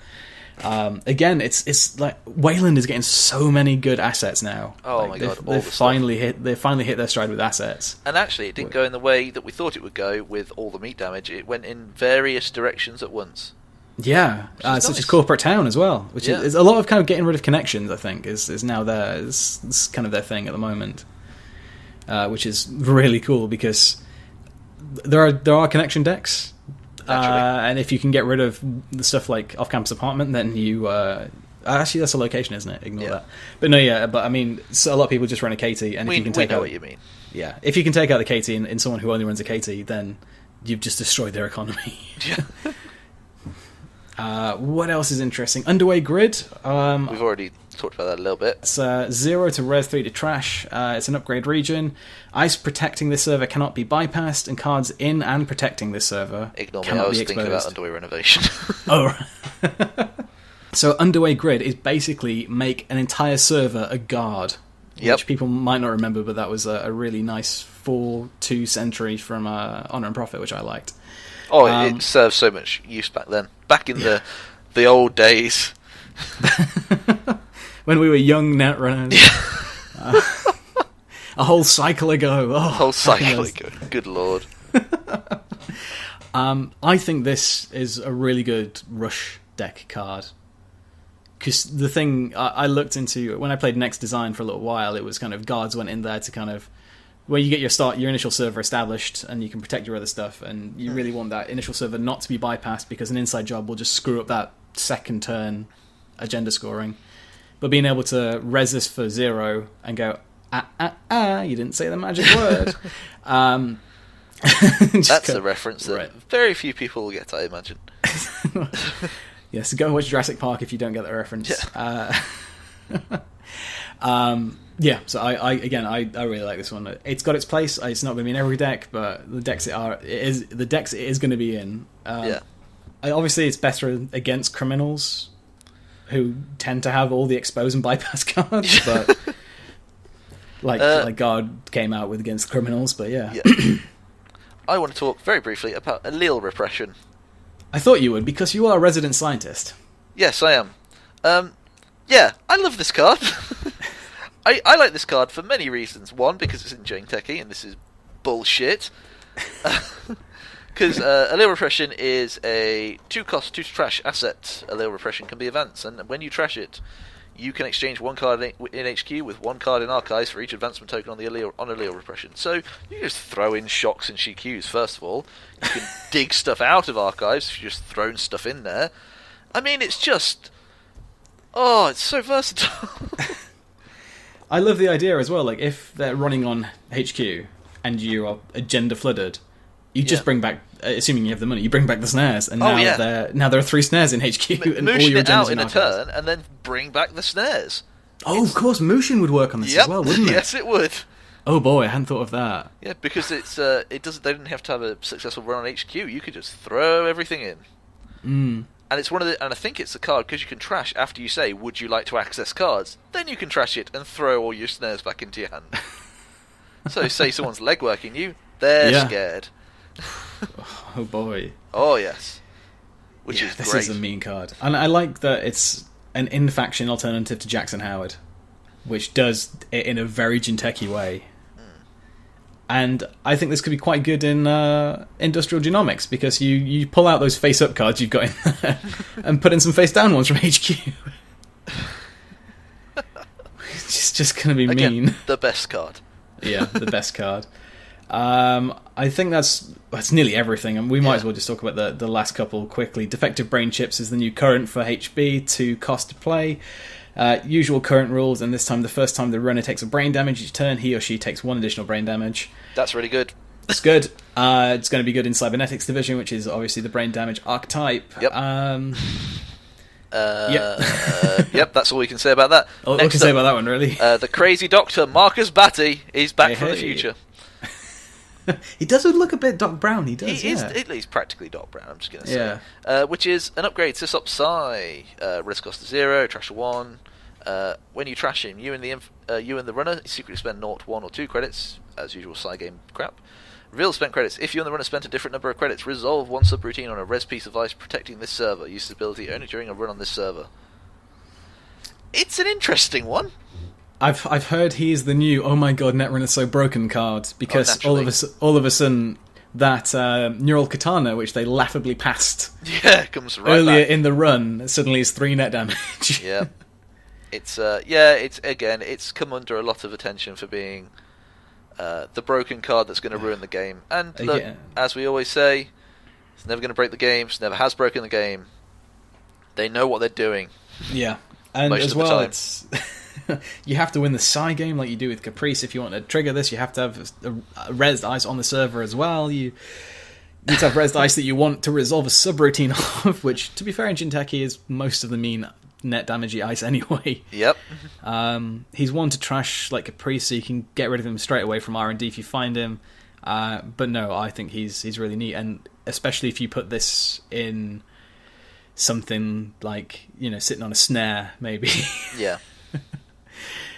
Again, it's like Wayland is getting so many good assets now. Oh my god! They finally hit their stride with assets. And actually, it didn't go in the way that we thought it would go with all the meat damage. It went in various directions at once. Yeah, such as Corporate Town as well, which is a lot of kind of getting rid of connections. I think is now there. It's kind of their thing at the moment, which is really cool because there are connection decks. And if you can get rid of the stuff like off-campus apartment, then you... actually, that's a location, isn't it? Ignore that. But no, but I mean, so a lot of people just run a KT, and if you can take out... what you mean. Yeah, if you can take out the KT in someone who only runs a KT, then you've just destroyed their economy. What else is interesting? Underway Grid. We've already talked about that a little bit. It's 0 to Res 3 to Trash. It's an upgrade region. Ice protecting this server cannot be bypassed, and cards in and protecting this server Ignore me, cannot I was be thinking exposed. about Underway Renovation. Oh, right. So Underway Grid is basically make an entire server a guard, which people might not remember, but that was a really nice 4-2 sentry from Honor and Profit, which I liked. Oh, it served so much use back then. Back in the old days. When we were young Netrunners. A whole cycle ago. Oh, a whole cycle ago. Good lord. I think this is a really good rush deck card. Because the thing I looked into, when I played Next Design for a little while, it was kind of guards went in there to kind of... where you get your initial server established and you can protect your other stuff, and you really want that initial server not to be bypassed because an inside job will just screw up that second turn agenda scoring. But being able to res this for 0 and go, you didn't say the magic word. That's a reference that very few people will get, I imagine. Yes, go watch Jurassic Park if you don't get that reference. Yeah. So I really like this one. It's got its place. It's not going to be in every deck, but the decks it is going to be in. Obviously, it's better against criminals who tend to have all the expose and bypass cards, but like Guard came out with against criminals. But yeah. I want to talk very briefly about allele repression. I thought you would, because you are a resident scientist. Yes, I am. I love this card. I like this card for many reasons. One, because it's in Jane Techie, and this is bullshit. Because allele repression is a 2-cost, 2-trash asset. Allele repression can be events, and when you trash it, you can exchange one card in HQ with one card in Archives for each advancement token on allele repression. So you can just throw in shocks and CQs, first of all. You can dig stuff out of Archives if you've just thrown stuff in there. I mean, it's just... oh, it's so versatile. I love the idea as well, like, if they're running on HQ and you are agenda flooded, you just bring back, assuming you have the money, you bring back the snares, and now there are 3 snares in HQ, and all your it out in a Archives. turn, and then bring back the snares. Of course, Mushin would work on this as well, wouldn't it? Yes, it would. Oh boy, I hadn't thought of that. Yeah, because they didn't have to have a successful run on HQ. You could just throw everything in. And it's and I think it's the card, because you can trash after you say, would you like to access cards? Then you can trash it and throw all your snares back into your hand. So say someone's legworking you, they're scared. Oh boy. Oh yes. Which is this great. This is a mean card. And I like that it's an in-faction alternative to Jackson Howard, which does it in a very Jinteki way. And I think this could be quite good in Industrial Genomics, because you pull out those face-up cards you've got in there and put in some face-down ones from HQ. It's just going to be mean. The best card. Yeah, the best card. I think that's nearly everything, and we might as well just talk about the last couple quickly. Defective Brain Chips is the new current for HB, 2 cost to play. Usual current rules, and this time, the first time the runner takes a brain damage each turn, he or she takes 1 additional brain damage. That's really good. It's good. It's going to be good in Cybernetics Division, which is obviously the brain damage archetype. Yep. Yep, that's all we can say about that. All we can say about that one, really. The crazy doctor, Marcus Batty, is back from the future. He does look a bit Doc Brown, he does, He's practically Doc Brown, I'm just going to say. Yeah. Which is an upgrade to Sysop Psi. Risk cost of 0, trash of 1. When you trash him, you and the runner secretly spend 0, 1 or 2 credits, as usual Psi game crap. Reveal spent credits. If you and the runner spent a different number of credits, resolve one subroutine on a res piece of ice protecting this server. Use this ability only during a run on this server. It's an interesting one. I've heard he's the new "Oh my god, Netrunner's so broken" card because all of a sudden that Neural Katana, which they laughably passed, comes right earlier back in the run, suddenly is 3 net damage. Yeah, it's come under a lot of attention for being the broken card that's going to ruin the game. And look, as we always say, it's never going to break the game. It never has broken the game. They know what they're doing. Yeah, and as well, it's you have to win the Psi game like you do with Caprice. If you want to trigger this, you have to have a rezzed ice on the server as well. You need to have rezzed ice that you want to resolve a subroutine of, which, to be fair, in Jinteki is most of the mean net damagey ice anyway. Yep. He's one to trash like Caprice, so you can get rid of him straight away from R&D if you find him. But no, I think he's really neat, and especially if you put this in something like, sitting on a snare, maybe. Yeah.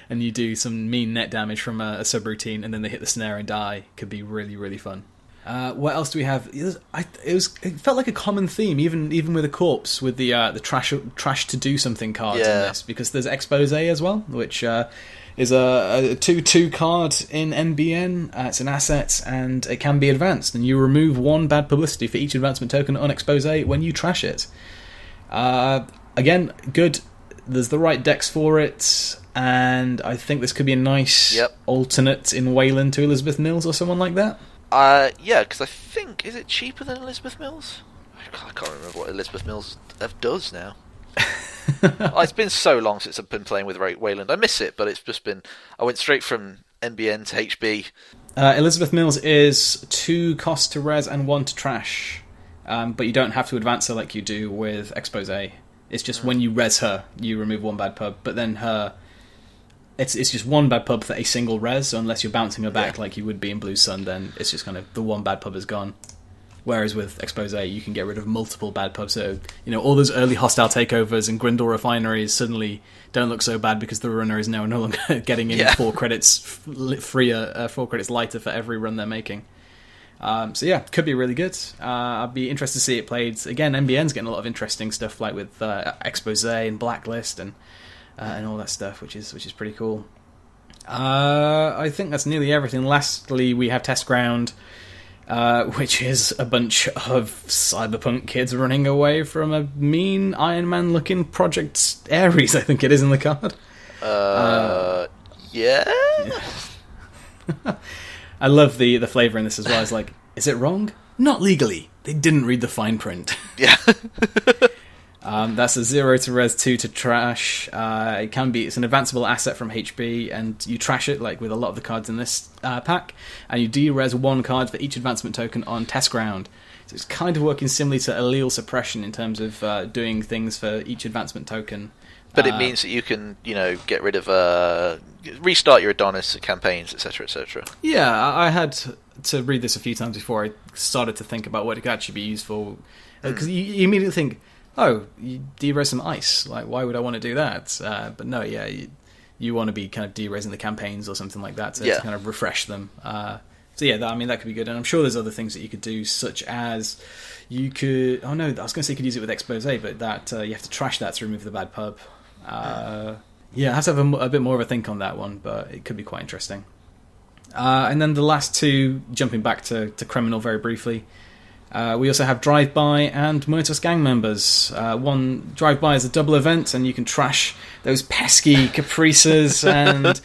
And you do some mean net damage from a subroutine, and then they hit the snare and die. Could be really, really fun. What else do we have? It felt like a common theme, even with a corpse, with the trash to do something cards in this, because there's Expose as well, which is a 2/2 card in NBN. It's an asset, and it can be advanced, and you remove 1 bad publicity for each advancement token on Expose when you trash it. Again, good. There's the right decks for it, and I think this could be a nice alternate in Wayland to Elizabeth Mills or someone like that. Yeah, because I think, is it cheaper than Elizabeth Mills? I can't remember what Elizabeth Mills does now. It's been so long since I've been playing with Wayland. I miss it, but it's just been... I went straight from NBN to HB. Elizabeth Mills is 2 cost to res and 1 to trash, but you don't have to advance her like you do with Expose. It's just when you res her, you remove 1 bad pub, but then her... It's just 1 bad pub for a single res, so unless you're bouncing her back like you would be in Blue Sun, then it's just kind of the 1 bad pub is gone. Whereas with Expose, you can get rid of multiple bad pubs, so all those early hostile takeovers and Grindel refineries suddenly don't look so bad because the runner is now no longer getting in 4 credits freer, 4 credits lighter for every run they're making. So yeah, could be really good. I'd be interested to see it played. Again, NBN's getting a lot of interesting stuff, like with Expose and Blacklist and all that stuff, which is pretty cool. I think that's nearly everything. Lastly, we have Test Ground, which is a bunch of cyberpunk kids running away from a mean Iron Man looking Project Ares, I think it is in the card. Yeah. I love the flavour in this as well. It's like, is it wrong? Not legally. They didn't read the fine print. Yeah. That's a 0 to res, 2 to trash. It's an advanceable asset from HB, and you trash it like with a lot of the cards in this pack, and you de-res 1 card for each advancement token on Test Ground. So it's kind of working similarly to allele suppression in terms of doing things for each advancement token. But it means that you can, get rid of, restart your Adonis campaigns, etc., etc. Yeah, I had to read this a few times before I started to think about what it could actually be used for. Because you immediately think, oh, you de-res some ice. Like, why would I want to do that? But no, yeah, you want to be kind of de-resing the campaigns or something like that to kind of refresh them. So yeah, that could be good. And I'm sure there's other things that you could do, such as you could... Oh no, I was going to say you could use it with Expose, but that you have to trash that to remove the bad pub. Yeah, I have to have a bit more of a think on that one, but it could be quite interesting. And then the last 2, jumping back to Criminal very briefly, we also have Drive-By and Muertos Gang members. One Drive-By is a double event, and you can trash those pesky Caprices and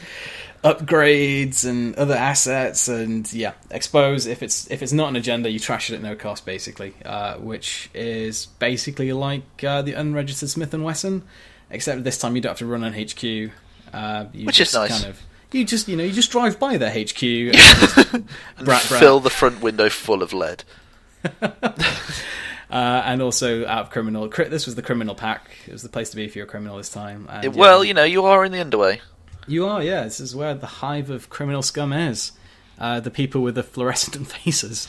upgrades and other assets, and Expose. If it's not an agenda, you trash it at no cost, basically, which is basically like the unregistered Smith & Wesson. Except this time you don't have to run on HQ. Which is nice. You just drive by their HQ and fill the front window full of lead. And also out of criminal. This was the criminal pack. It was the place to be if you're a criminal this time. And, well, you are in the underway. You are, yeah. This is where the hive of criminal scum is. The people with the fluorescent faces.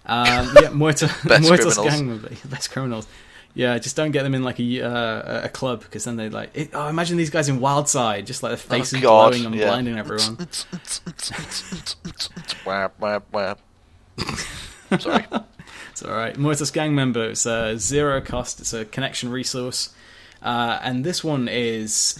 Muertos Gang, best criminals. Yeah, just don't get them in like a club, because then they imagine these guys in Wildside, just like their faces glowing and blinding everyone. Sorry. It's alright. Muertos Gang member. It's zero cost. It's a connection resource. And this one is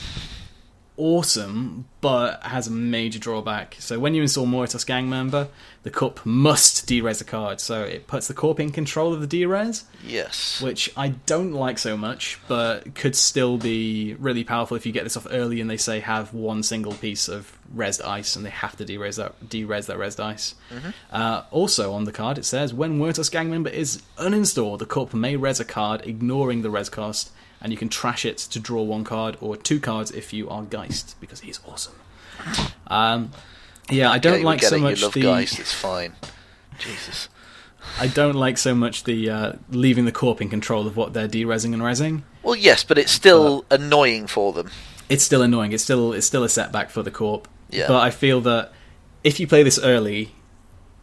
awesome, but has a major drawback. So when you install Muertos Gang member, the corp must derez a card. So it puts the corp in control of the derez. Yes. Which I don't like so much, but could still be really powerful if you get this off early and they say have one single piece of rezzed ice and they have to derez that rezzed ice. Mm-hmm. Also on the card it says, when Muertos Gang member is uninstalled, the corp may rez a card, ignoring the res cost, and you can trash it to draw one card or two cards if you are Geist, because he's awesome. I don't like so much you love Geist, it's fine. Jesus. I don't like so much the leaving the corp in control of what they're derezing and rezzing. Well, yes, but it's still annoying for them. It's still annoying. It's still a setback for the corp. Yeah. But I feel that if you play this early,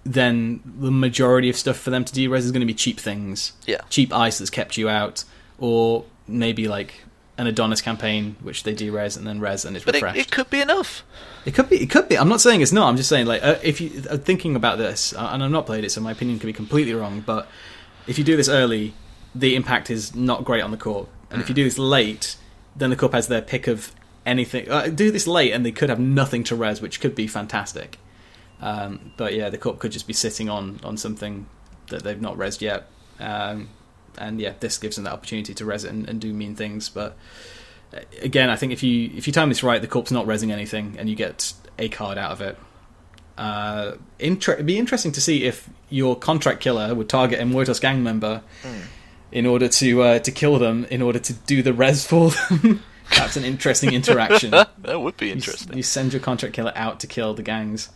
then the majority of stuff for them to derez is going to be cheap things. Yeah. Cheap ice that's kept you out, or maybe like an Adonis campaign, which they derez and then res and it's refreshed. But it could be enough. It could be. I'm not saying it's not. I'm just saying, like, if you are thinking about this, and I've not played it, so my opinion could be completely wrong, but if you do this early, the impact is not great on the corp. And if you do this late, then the corp has their pick of anything. Do this late, and they could have nothing to res, which could be fantastic. But yeah, the corp could just be sitting on something that they've not resed yet. And yeah, this gives them that opportunity to res it and do mean things. But again, I think if you time this right, the corp's not resing anything, and you get a card out of it. It'd be interesting to see if your contract killer would target a Muertos Gang member in order to kill them, in order to do the res for them. That's an interesting interaction. That would be interesting. You send your contract killer out to kill the gangs.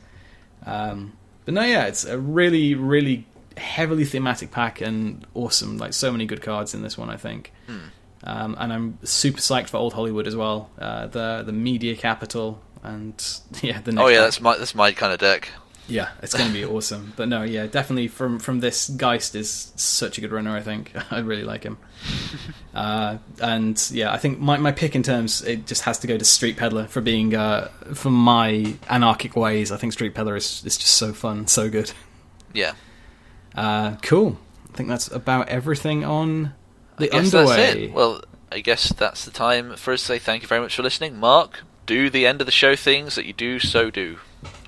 But no, yeah, it's a really, really heavily thematic pack and awesome. Like, so many good cards in this one, I think. And I'm super psyched for Old Hollywood as well. The media capital and the next that's my kind of deck. Yeah, it's going to be awesome. But no, yeah, definitely from this, Geist is such a good runner, I think. I really like him. And yeah, I think my pick in terms, it just has to go to Street Peddler for being for my anarchic ways. I think Street Peddler is just so fun, so good. Yeah. Cool. I think that's about everything on the underway. That's it. Well, I guess that's the time for us to say thank you very much for listening. Mark, do the end of the show things that you do so do.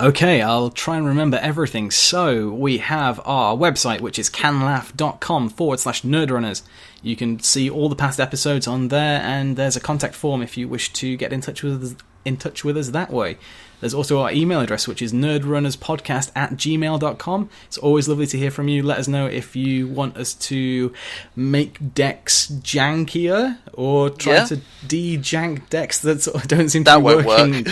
Okay, I'll try and remember everything. So we have our website, which is canlaugh.com/nerdrunners. You can see all the past episodes on there, and there's a contact form if you wish to get in touch with us that way. There's also our email address, which is nerdrunnerspodcast@gmail.com. It's always lovely to hear from you. Let us know if you want us to make decks jankier or try to de-jank decks that don't seem to be working.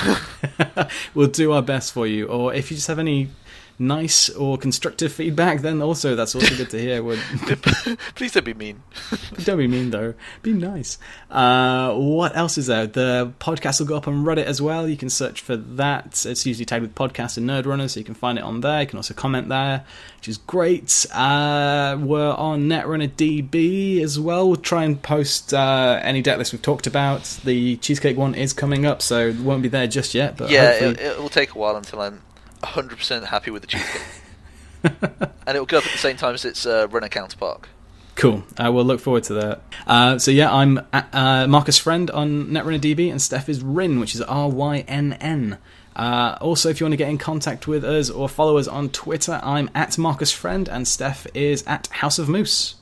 We'll do our best for you. Or if you just have any nice or constructive feedback, then also that's also good to hear. Please don't be mean. Don't be mean, though. Be nice. What else is there? The podcast will go up on Reddit as well. You can search for that. It's usually tagged with podcast and Nerdrunners, so you can find it on there. You can also comment there, which is great. We're on Netrunner DB as well. We'll try and post any deck lists we've talked about. The cheesecake one is coming up, so it won't be there just yet. But yeah, it will take a while until I'm 100% happy with the cheesecake. And it will go up at the same time as its runner counterpart. Cool. We'll look forward to that. So yeah, I'm Marcus Friend on Netrunner DB, and Steph is Ryn, which is RYNN. Also, if you want to get in contact with us or follow us on Twitter, I'm at Marcus Friend, and Steph is at House of Moose.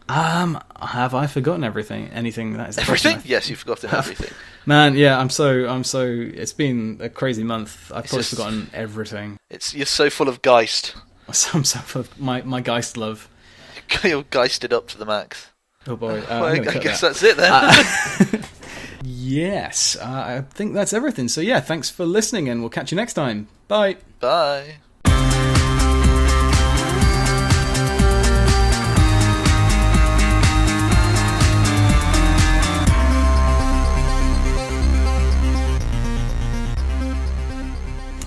Have I forgotten everything? Anything? That is everything? Yes, you've forgotten everything. Man, yeah, I'm so. It's been a crazy month. I've probably forgotten everything. You're so full of Geist. I'm so full of my Geist love. You're Geisted up to the max. Oh boy! I guess that's it then. Yes, I think that's everything. So yeah, thanks for listening, and we'll catch you next time. Bye. Bye.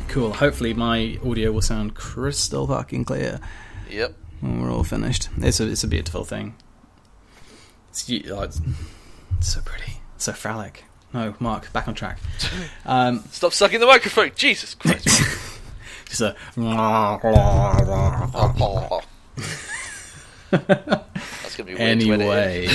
Cool. Hopefully my audio will sound crystal fucking clear. Yep. When we're all finished. It's a beautiful thing. It's so pretty. So phallic. No, Mark, back on track. Stop sucking the microphone. Jesus Christ. Just a... That's going to be weird. Anyway.